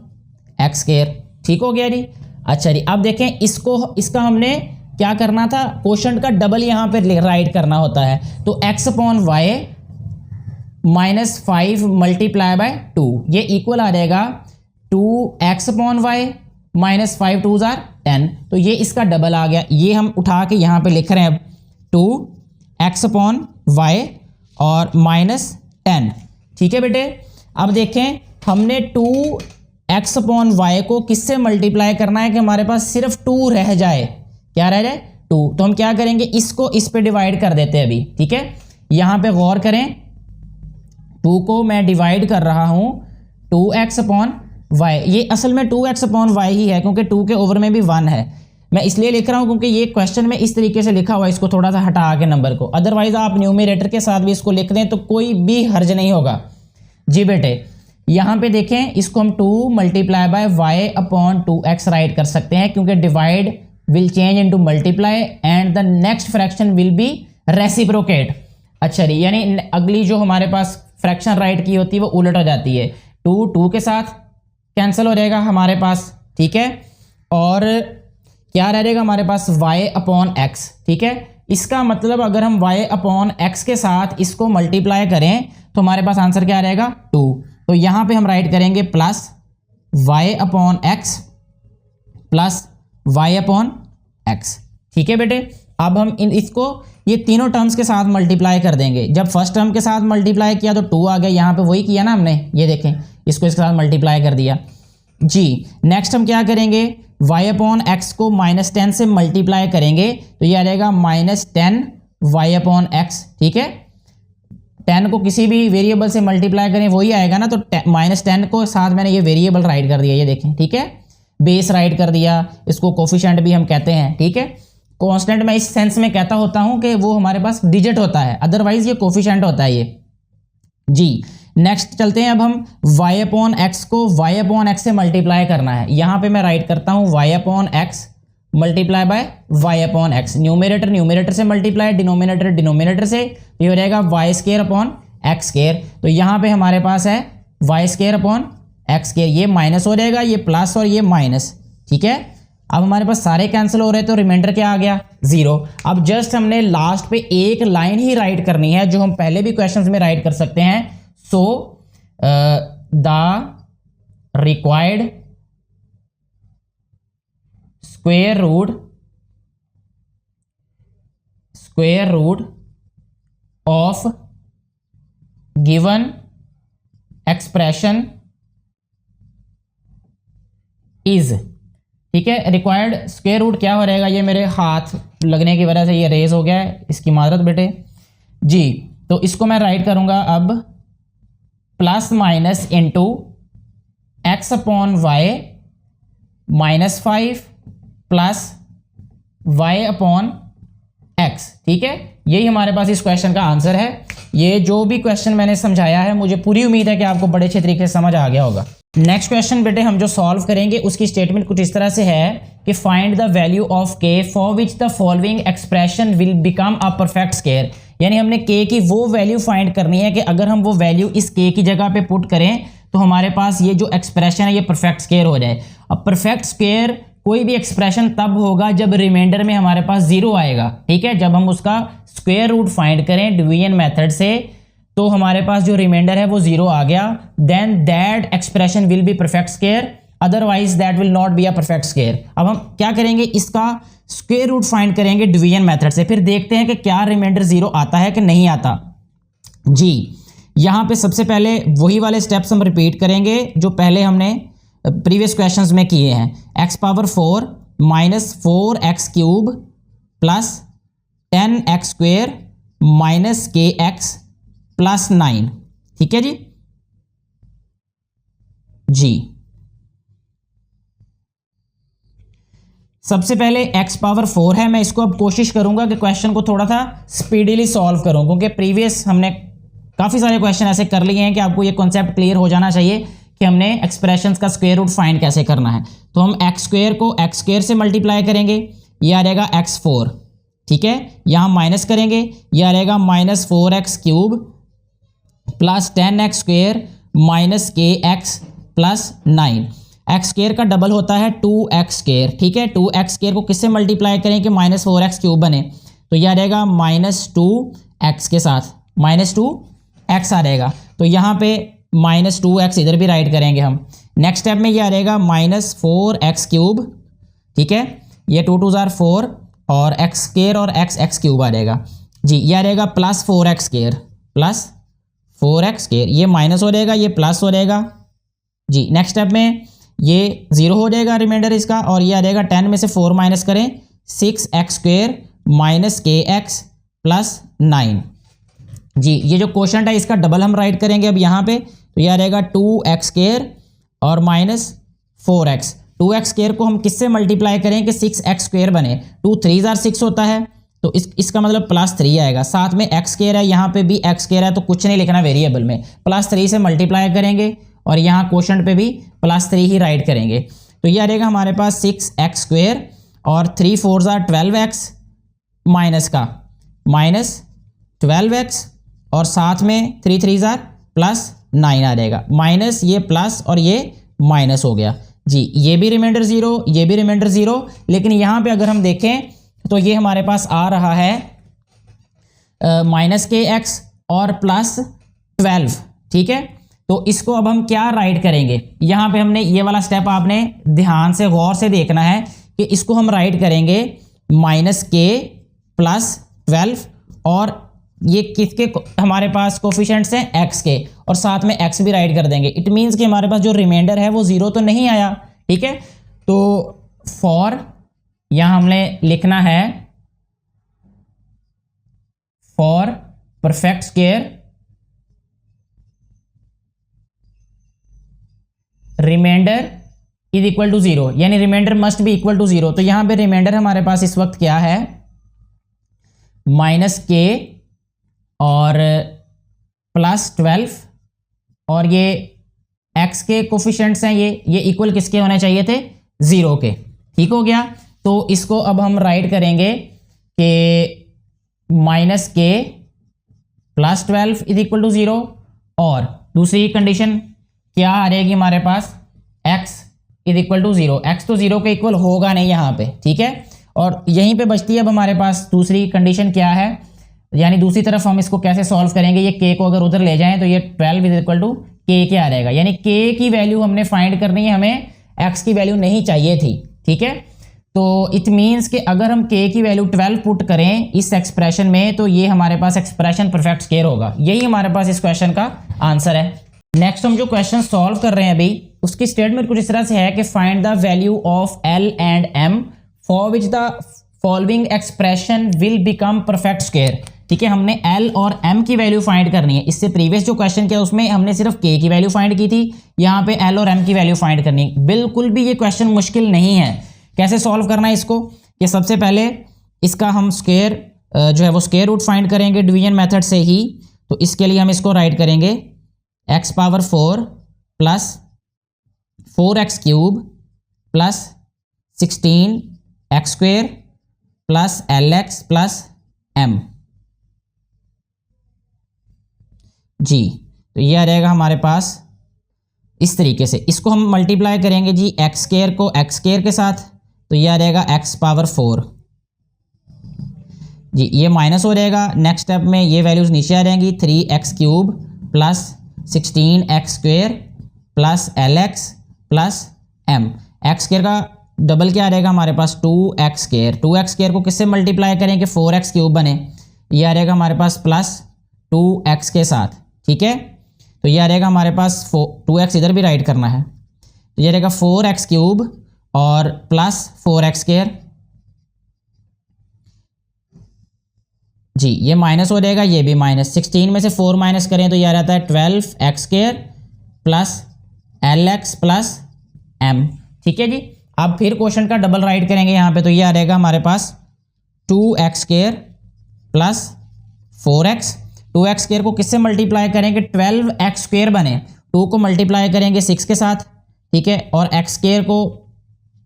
x²। ठीक हो गया जी। अच्छा जी, अब देखें इसका हमने क्या करना था, क्वोशंट का डबल यहाँ पे राइट करना होता है। तो x upon y -5 multiply by 2, ये इक्वल आ जाएगा 2x/y माइनस 5 2 जार 10, तो ये इसका डबल आ गया। ये हम उठा के यहाँ पे लिख रहे हैं अब 2x/y और माइनस 10। ठीक है बेटे, अब देखें हमने 2x/y को किससे मल्टीप्लाई करना है कि हमारे पास सिर्फ 2 रह जाए। क्या रह जाए? 2। तो हम क्या करेंगे, इसको इस पे डिवाइड कर देते हैं अभी। ठीक है, यहां पे गौर करें, 2 को मैं डिवाइड कर रहा हूं 2x/y। ये असल में 2x/y ही है क्योंकि 2 के ओवर में भी 1 है। मैं इसलिए लिख रहा हूं क्योंकि ये क्वेश्चन में इस तरीके से लिखा हुआ है, इसको थोड़ा सा हटा के नंबर को, अदरवाइज आप न्यूमरेटर के साथ भी इसको लिख दें तो कोई भी हर्ज नहीं होगा। जी बेटे, यहां पे देखें, इसको हम 2 मल्टीप्लाई बाय y/2x राइट कर सकते हैं क्योंकि divide will change into multiply and the next fraction will be reciprocate. अच्छा जी, यानी अगली जो हमारे पास फ्रैक्शन राइट की होती है वो उलट हो जाती है। 2 के साथ कैंसिल हो जाएगा हमारे पास। ठीक है, और क्या रह जाएगा हमारे पास y/x। ठीक है, इसका मतलब अगर हम y/x के साथ इसको मल्टीप्लाई करें तो हमारे पास आंसर क्या रहेगा? 2। तो यहां पे हम राइट करेंगे प्लस y/x प्लस y/x। ठीक है बेटे, अब हम इसको ये तीनों टर्म्स के साथ मल्टीप्लाई कर देंगे। जब फर्स्ट टर्म के साथ मल्टीप्लाई किया तो 2 आ गया, यहाँ पे वही किया ना हमने, ये देखें, इसको इसके साथ मल्टीप्लाई कर दिया जी। नेक्स्ट हम क्या करेंगे, y/x को -10 से मल्टीप्लाई करेंगे तो ये आ जाएगा -10 y/x। ठीक है, 10 को किसी भी वेरिएबल से मल्टीप्लाई करें वही आएगा ना, तो -10 को साथ मैंने ये वेरिएबल राइट कर दिया, ये देखें। ठीक है, बेस राइट कर दिया, इसको कोफिशिएंट भी हम कहते हैं। ठीक है, कांस्टेंट मैं इस सेंस में कहता होता हूं कि वो हमारे पास डिजिट होता है, अदरवाइज ये कोफिशिएंट होता है ये जी। नेक्स्ट चलते हैं, अब हम y/x को y/x से मल्टीप्लाई करना है। यहां पे मैं राइट करता हूं y/x multiply by y/x। Numerator से मल्टीप्लाई, डिनोमिनेटर से, ये हो जाएगा y² तो यहां पे हमारे पास है y²/x²। ये माइनस हो जाएगा, ये प्लस और ये माइनस। ठीक है, अब हमारे पास सारे कैंसिल हो रहे हैं तो रिमाइंडर क्या आ गया? 0। अब जस्ट हमने लास्ट पे एक लाइन ही राइट करनी है जो हम पहले भी क्वेश्चंस में राइट कर सकते हैं। So the required square root of given expression is. ठीक है, रिक्वायर्ड स्क्वायर रूट क्या हो रहेगा, ये मेरे हाथ लगने की वजह से ये रेज हो गया है, इसकी माजरत बेटे जी। तो इसको मैं राइट करूंगा अब plus minus into x/y -5 plus y/x। ठीक है, यही हमारे पास इस क्वेश्चन का आंसर है। ये जो भी क्वेश्चन मैंने समझाया है, मुझे पूरी उम्मीद है कि आपको बड़े अच्छे तरीके से समझ आ गया होगा। नेक्स्ट क्वेश्चन बेटे हम जो सॉल्व करेंगे उसकी स्टेटमेंट कुछ इस तरह से है कि find the value of k for which the following expression will become a perfect square. यानी हमने k की वो वैल्यू फाइंड करनी है कि अगर हम वो वैल्यू इस k की जगह पे पुट करें तो हमारे पास ये जो एक्सप्रेशन है ये परफेक्ट स्क्वायर हो जाए। अब परफेक्ट स्क्वायर कोई भी एक्सप्रेशन तब होगा जब रिमाइंडर में हमारे पास 0 आएगा। ठीक है, जब हम उसका स्क्वायर रूट फाइंड करें डिवीजन मेथड से तो हमारे पास जो रिमाइंडर है वो 0 आ गया, then that expression will be perfect square, otherwise that will not be a perfect square. अब हम क्या करेंगे, इसका स्क्वायर रूट फाइंड करेंगे डिवीजन मेथड से, फिर देखते हैं कि क्या रिमाइंडर 0 आता है कि नहीं आता जी। यहां पे सबसे पहले वही वाले स्टेप्स हम रिपीट करेंगे जो पहले हमने प्रीवियस क्वेश्चंस में किए हैं। x⁴ minus 4x³ plus 10x² minus kx plus 9। ठीक है जी। सबसे पहले x⁴ है, मैं इसको अब कोशिश करूंगा कि क्वेश्चन को थोड़ा सा स्पीडीली सॉल्व करूं क्योंकि प्रीवियस हमने काफ़ी सारे क्वेश्चन ऐसे कर लिए हैं कि आपको ये कॉन्सेप्ट क्लियर हो जाना चाहिए कि हमने एक्सप्रेशंस का स्क्वायर रूट फाइंड कैसे करना है। तो हम x² को x² से मल्टीप्लाई करेंगे, ये आ जाएगा x4। ठीक है, यहां माइनस करेंगे, ये आ जाएगा -4x³ plus 10x² minus kx plus 9। x² का डबल होता है 2x²। ठीक है, 2x² को किससे मल्टीप्लाई करें कि -4x³ बने, तो यह आ जाएगा -2x के साथ -2x आ जाएगा। तो यहाँ पे -2x इधर भी राइट करेंगे हम। नेक्स्ट स्टेप में ये आ जाएगा -4x³ ठीक है, ये 2 2 4 और x² और x³ आ जाएगा जी। ये आ जाएगा +4x², +4x², ये माइनस हो जाएगा, ये प्लस हो जाएगा जी। नेक्स्ट स्टेप में ये 0 हो जाएगा रिमाइंडर इसका, और ये आ जाएगा 10 में से 4 माइनस करें 6x² -kx + 9 जी। ये जो क्वोशंट है इसका डबल हम राइट करेंगे अब यहाँ पे, तो ये आ जाएगा 2x² और -4x। 2x² को हम किससे मल्टीप्लाई करें कि 6x² बने, 2 3 6 होता है, तो इसका मतलब +3 आएगा। साथ में x² है, यहाँ पे भी x² है, तो कुछ नहीं लिखना वेरिएबल में, +3 से मल्टीप्लाई करेंगे और यहाँ क्वोशंट पे भी +3 ही राइट करेंगे। तो ये आ जाएगा हमारे पास 6x² और 3 4 12x माइनस का -12x और साथ में 3 3 +9 आ जाएगा, माइनस ये प्लस और ये माइनस हो गया जी। ये भी रिमाइंडर 0, ये भी रिमाइंडर 0, लेकिन यहाँ पे अगर हम देखें तो ये हमारे पास आ रहा है -kx और +12 ठीक है। तो इसको अब हम क्या राइट करेंगे, यहाँ पे हमने ये वाला स्टेप आपने ध्यान से गौर से देखना है कि इसको हम राइट करेंगे -k + 12 और ये किसके हमारे पास कोफिशिएंट्स हैं x के, और साथ में x भी राइट कर देंगे। इट मीन्स कि हमारे पास जो रिमाइंडर है वो 0 तो नहीं आया ठीक है। तो फॉर यहां हमने लिखना है for perfect square remainder is equal to 0, यानी remainder must be equal to 0। तो यहां पे रिमाइंडर हमारे पास इस वक्त क्या है, -k और +12 और ये x के कोफिशिएंट्स हैं, ये इक्वल किसके होने चाहिए थे, 0 के। ठीक हो गया। तो इसको अब हम राइट करेंगे कि -k + 12 इज इक्वल टू 0, और दूसरी कंडीशन क्या आ जाएगी हमारे पास, x is equal to 0। x तो 0 के इक्वल होगा नहीं यहाँ पे ठीक है। और यहीं पे बचती है अब हमारे पास दूसरी कंडीशन क्या है, यानी दूसरी तरफ हम इसको कैसे सॉल्व करेंगे। ये k को अगर उधर ले जाएं तो ये 12 इज इक्वल टू k के आ जाएगा, यानी k की वैल्यू हमने फाइंड करनी है, हमें x की वैल्यू नहीं चाहिए थी ठीक है। तो इट मीन्स कि अगर हम k की वैल्यू 12 पुट करें इस एक्सप्रेशन में, तो ये हमारे पास एक्सप्रेशन परफेक्ट स्क्वायर होगा। यही हमारे पास इस क्वेश्चन का आंसर है। नेक्स्ट हम जो क्वेश्चन सॉल्व कर रहे हैं अभी, उसकी स्टेटमेंट कुछ इस तरह से है कि find the value of l and m for which the following expression will become perfect square. ठीक है, हमने l और m की वैल्यू फाइंड करनी है। इससे प्रीवियस जो क्वेश्चन किया उसमें हमने सिर्फ k की वैल्यू फाइंड की थी, यहाँ पे l और m की वैल्यू फाइंड करनी। बिल्कुल भी ये क्वेश्चन मुश्किल नहीं है। कैसे सॉल्व करना है इसको, कि सबसे पहले इसका हम स्क्वायर जो है वो स्क्वायर रूट फाइंड करेंगे डिवीजन मेथड से ही। तो इसके लिए हम इसको राइट करेंगे x⁴ plus 4x³ plus 16x² plus lx plus m जी। तो ये आ जाएगा हमारे पास इस तरीके से। इसको हम मल्टीप्लाई करेंगे जी x² को x² के साथ, तो ये आ जाएगा x⁴ जी, ये माइनस हो जाएगा। नेक्स्ट स्टेप में ये वैल्यूज नीचे आ जाएंगी, 3x³ plus 16x² plus lx plus m। x² का डबल क्या आ जाएगा हमारे पास, 2x²। 2x² को किससे मल्टीप्लाई करें कि 4x³ बने, ये आ जाएगा हमारे पास प्लस 2x के साथ। ठीक है, तो ये आ जाएगा हमारे पास 2x इधर भी राइट करना है, तो ये आ जाएगा 4x³ और प्लस 4x² जी, ये माइनस हो जाएगा, ये भी माइनस। 16 में से 4 माइनस करें तो ये आ जाता है 12x² plus lx plus m। ठीक है जी। अब फिर क्वेश्चन का डबल राइट करेंगे यहाँ पे, तो ये आ जाएगा हमारे पास 2x² प्लस 4x। 2x² को किससे मल्टीप्लाई करेंगे, 12x² बने, 2 को मल्टीप्लाई करेंगे 6 के साथ। ठीक है, और x² को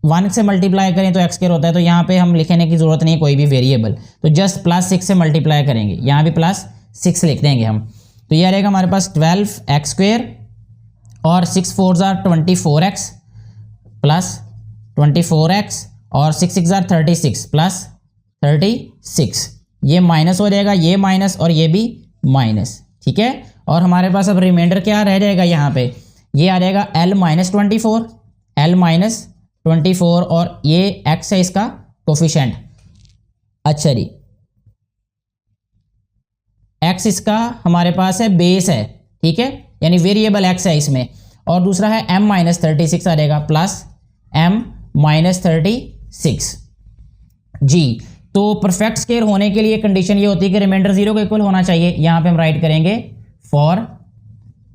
1 से मल्टीप्लाई करें तो x² होता है, तो यहाँ पे हम लिखने की जरूरत नहीं कोई भी वेरिएबल, तो जस्ट +6 से मल्टीप्लाई करेंगे, यहाँ भी +6 लिख देंगे हम। तो ये आ जाएगा हमारे पास 12x² और 6 4 24x प्लस 24x और 6 6 36 प्लस 36। ये माइनस हो जाएगा, ये माइनस और ये भी माइनस। ठीक है, और हमारे पास अब रिमाइंडर क्या रह जाएगा यहाँ पे, ये आ जाएगा L माइनस 24, L माइनस 24 और ये x है इसका कोफिशिएंट। अच्छा जी, x इसका हमारे पास है बेस है, ठीक है, यानी वेरिएबल x है इसमें। और दूसरा है m माइनस 36 आ जाएगा प्लस m माइनस 36 जी। तो परफेक्ट स्क्वायर होने के लिए कंडीशन ये होती है कि रिमाइंडर 0 के इक्वल होना चाहिए। यहां पे हम राइट करेंगे for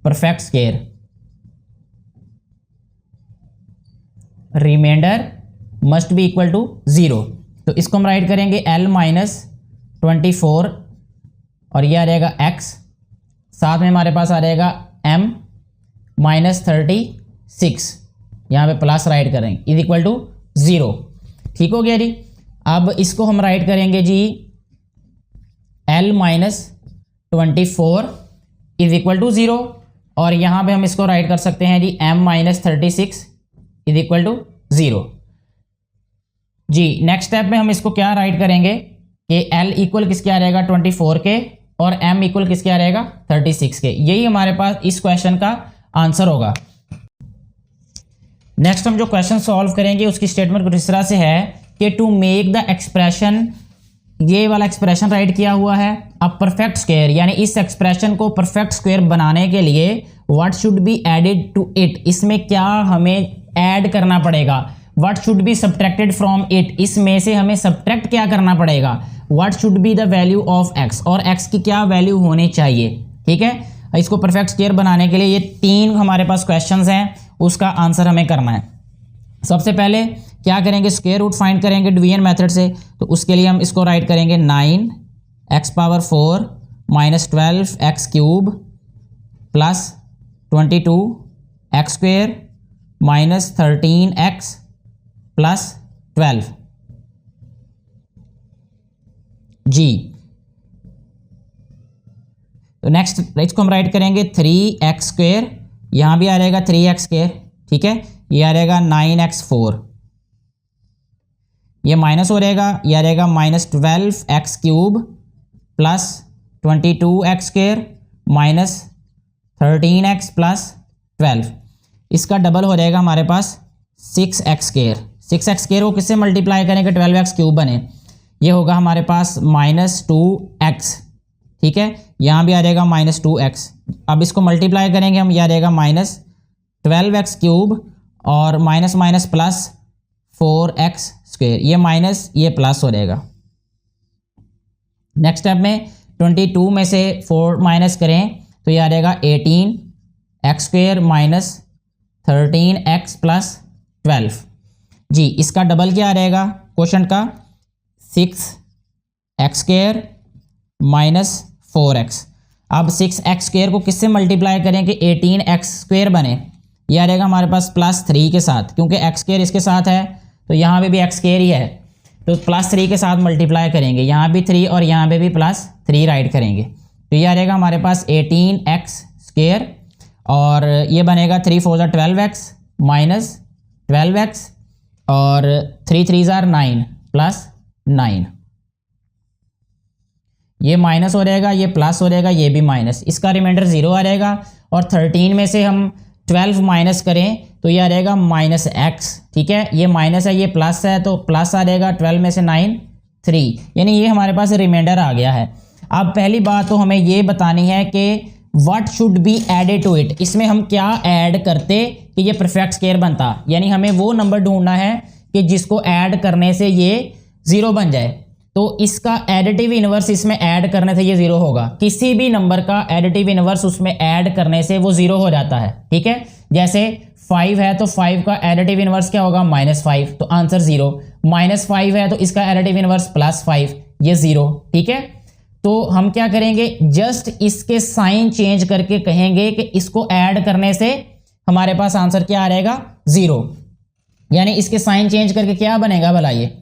perfect square remainder must be equal to 0। तो इसको हम राइट करेंगे L माइनस 24 और ये आ जाएगा x, साथ में हमारे पास आ जाएगा m माइनस 36, यहाँ पे प्लस राइट करेंगे इज इक्वल टू 0। ठीक हो गया जी। अब इसको हम राइट करेंगे जी L minus 24 is equal to 0 और यहाँ पे हम इसको राइट कर सकते हैं जी m minus 36 is equal to 0 जी। नेक्स्ट स्टेप में हम इसको क्या राइट करेंगे कि L इक्वल किसके आ जाएगा 24 के और m इक्वल किसके आ जाएगा 36 के। यही हमारे पास इस क्वेश्चन का आंसर होगा। नेक्स्ट हम जो क्वेश्चन सॉल्व करेंगे उसकी स्टेटमेंट कुछ इस तरह से है कि टू मेक द एक्सप्रेशन, ये वाला एक्सप्रेशन राइट किया हुआ है अब परफेक्ट स्क्वायर, यानी इस एक्सप्रेशन को परफेक्ट स्क्वायर बनाने के लिए what should be added to it, इसमें क्या हमें ऐड करना पड़ेगा। What should be subtracted from it, इसमें से हमें सब्ट्रैक्ट क्या करना पड़ेगा। What should be the value of x, और x की क्या वैल्यू होनी चाहिए। ठीक है, इसको परफेक्ट स्क्वायर बनाने के लिए ये 3 हमारे पास क्वेश्चंस हैं, उसका आंसर हमें करना है। सबसे पहले क्या करेंगे, स्क्वायर रूट फाइंड करेंगे डिवीजन मेथड से। तो उसके लिए हम इसको राइट करेंगे 9x power 4 minus 12x cube plus 22x square minus 13x plus 12 जी। तो नेक्स्ट इसको हम राइट करेंगे 3x स्क्वायर, यहां भी आ जाएगा 3x स्क्वायर, ठीक है, ये आ जाएगा 9x4, ये माइनस हो जाएगा, ये आ जाएगा minus 12x cube plus 22x square minus 13x plus 12, इसका डबल हो जाएगा हमारे पास 6x स्क्वायर। 6x स्क्वायर को किससे मल्टीप्लाई करेंगे 12x क्यूब बने, ये होगा हमारे पास माइनस 2x, ठीक है, यहाँ भी आ जाएगा माइनस 2x। अब इसको मल्टीप्लाई करेंगे हम, यह आ जाएगा माइनस 12x क्यूब और minus minus plus 4x square, ये माइनस ये प्लस हो जाएगा। नेक्स्ट स्टेप में 22 में से 4 माइनस करें तो ये आ जाएगा 18x square minus 13x plus 12 जी। इसका डबल क्या आ जाएगा क्वेश्चन का 6x स्क्वायर माइनस 4x। अब 6x स्क्वायर को किससे मल्टीप्लाई करें कि 18x स्क्वायर बने, ये आ जाएगा हमारे पास प्लस 3 के साथ, क्योंकि x स्क्वायर इसके साथ है तो यहाँ पे भी x स्क्वायर ही है, तो प्लस 3 के साथ मल्टीप्लाई करेंगे, यहाँ भी 3 और यहाँ पे भी प्लस 3 राइट करेंगे, तो ये आ जाएगा हमारे पास 18x स्क्वायर और ये बनेगा 3 4 ज़ा 12x माइनस 12x और 3 3 ज़ा 9 प्लस 9, ये माइनस हो जाएगा, ये प्लस हो जाएगा, ये भी माइनस, इसका रिमाइंडर 0 आ जाएगा। और 13 में से हम 12 माइनस करें तो ये आ जाएगा माइनस x, ठीक है, ये माइनस है ये प्लस है तो प्लस आ जाएगा, 12 में से 9 3, यानी ये हमारे पास रिमाइंडर आ गया है। अब पहली बात तो हमें ये बतानी है कि what should be added to it, इसमें हम क्या ऐड करते कि ये परफेक्ट स्क्वायर बनता, यानी हमें वो नंबर ढूंढना है कि जिसको ऐड करने से ये 0 बन जाए। तो इसका एडिटिव इनवर्स इसमें ऐड करने से ये 0 होगा, किसी भी नंबर का एडिटिव इनवर्स उसमें ऐड करने से वो 0 हो जाता है, ठीक है। जैसे 5 है तो 5 का एडिटिव इनवर्स क्या होगा -5, तो आंसर 0। -5 है तो इसका एडिटिव इनवर्स +5, ये 0, ठीक है। तो हम क्या करेंगे, जस्ट इसके साइन चेंज करके कहेंगे कि इसको ऐड करने से हमारे पास आंसर क्या आ जाएगा 0, यानी इसके साइन चेंज करके क्या बनेगा भला, ये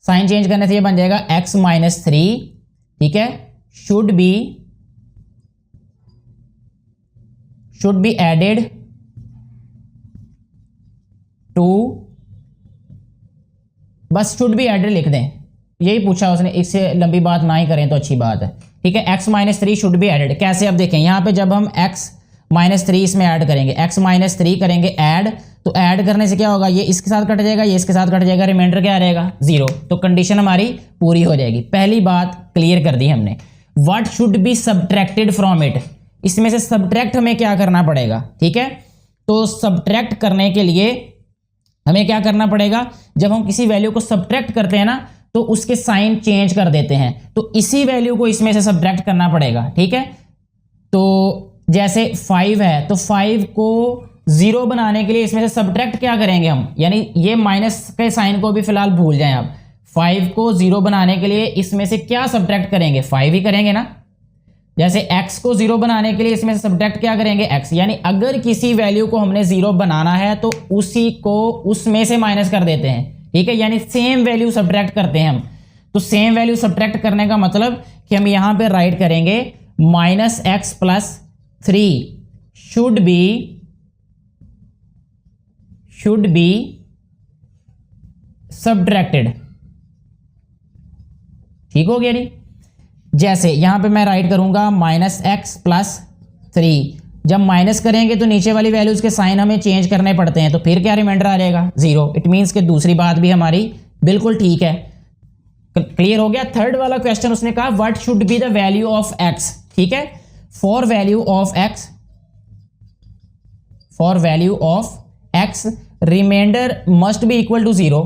साइन चेंज करने से ये बन जाएगा x माइनस 3, ठीक है, शुड बी एडेड टू, बस शुड बी एडेड लिख दें, यही पूछा उसने, इससे लंबी बात ना ही करें तो अच्छी बात है, ठीक है, x minus 3 should be added. कैसे, अब देखें यहाँ पे जब हम x माइनस 3 इसमें ऐड करेंगे, x माइनस 3 करेंगे ऐड, तो ऐड करने से क्या होगा, ये इसके साथ कट जाएगा, ये इसके साथ कट जाएगा, रिमाइंडर क्या रहेगा 0। तो कंडीशन हमारी पूरी हो जाएगी। पहली बात क्लियर कर दी हमने। What should be subtracted from it, इसमें से सब्ट्रैक्ट हमें क्या करना पड़ेगा, ठीक है। तो सब्ट्रैक्ट करने के लिए हमें क्या करना पड़ेगा, जब हम किसी वैल्यू को सब्ट्रैक्ट करते हैं ना तो उसके साइन चेंज कर देते हैं, तो इसी वैल्यू को इसमें से सब्ट्रैक्ट करना पड़ेगा, ठीक है। तो जैसे 5 है तो 5 को 0 बनाने के लिए इसमें से सब्ट्रैक्ट क्या करेंगे हम, यानी ये माइनस के साइन को भी फिलहाल भूल जाएं आप। 5 को 0 बनाने के लिए इसमें से क्या सब्ट्रैक्ट करेंगे, 5 ही करेंगे ना। जैसे x को 0 बनाने के लिए इसमें से सब्ट्रैक्ट क्या करेंगे, x। यानी अगर किसी वैल्यू को हमने 0 बनाना है तो उसी को उसमें से माइनस कर देते हैं, ठीक है। यानी सेम वैल्यू सब्ट्रैक्ट करते हैं हम। तो सेम वैल्यू सब्ट्रैक्ट करने का मतलब कि हम यहां पे राइट करेंगे minus x plus 3 should be subtracted, ठीक हो गया जी। जैसे यहां पे मैं राइट करूंगा माइनस एक्स प्लस 3, जब माइनस करेंगे तो नीचे वाली वैल्यूज के साइन हमें चेंज करने पड़ते हैं, तो फिर क्या रिमाइंडर आ जाएगा 0। इट मीन्स कि दूसरी बात भी हमारी बिल्कुल ठीक है। क्लियर हो गया। थर्ड वाला क्वेश्चन उसने कहा what should be the value of x, ठीक है। For value of x remainder must be equal to 0,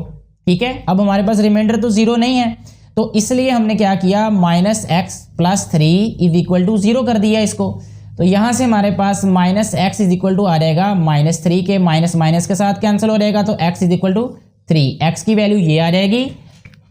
ठीक है। अब हमारे पास रिमाइंडर तो 0 नहीं है, तो इसलिए हमने क्या किया, minus x plus 3 is equal to 0 कर दिया इसको। तो यहां से हमारे पास minus x is equal to आ जाएगा माइनस 3 के माइनस माइनस के साथ कैंसिल हो जाएगा, तो x is equal to 3। x की वैल्यू ये आ जाएगी,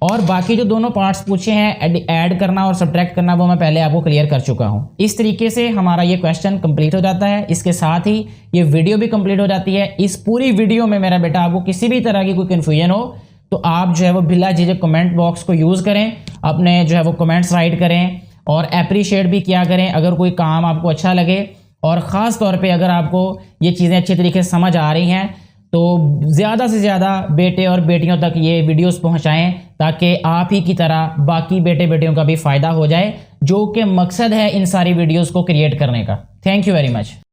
और बाकी जो दोनों पार्ट्स पूछे हैं ऐड करना और सब्ट्रैक्ट करना वो मैं पहले आपको क्लियर कर चुका हूं। इस तरीके से हमारा ये क्वेश्चन कंप्लीट हो जाता है। इसके साथ ही ये वीडियो भी कंप्लीट हो जाती है। इस पूरी वीडियो में मेरा बेटा आपको किसी भी तरह की कोई कन्फ्यूजन हो तो आप जो है वो बिला झिझक कमेंट बॉक्स को यूज़ करें, अपने जो है वो कमेंट्स राइट करें और अप्रिशिएट भी किया करें अगर कोई काम आपको अच्छा लगे। और ख़ास तौर पे अगर आपको ये चीज़ें अच्छे तरीके से समझ आ रही हैं तो ज़्यादा से ज़्यादा बेटे और बेटियों तक ये वीडियोस पहुंचाएं, ताकि आप ही की तरह बाकी बेटे बेटियों का भी फ़ायदा हो जाए, जो कि मकसद है इन सारी वीडियोस को क्रिएट करने का। Thank you very much.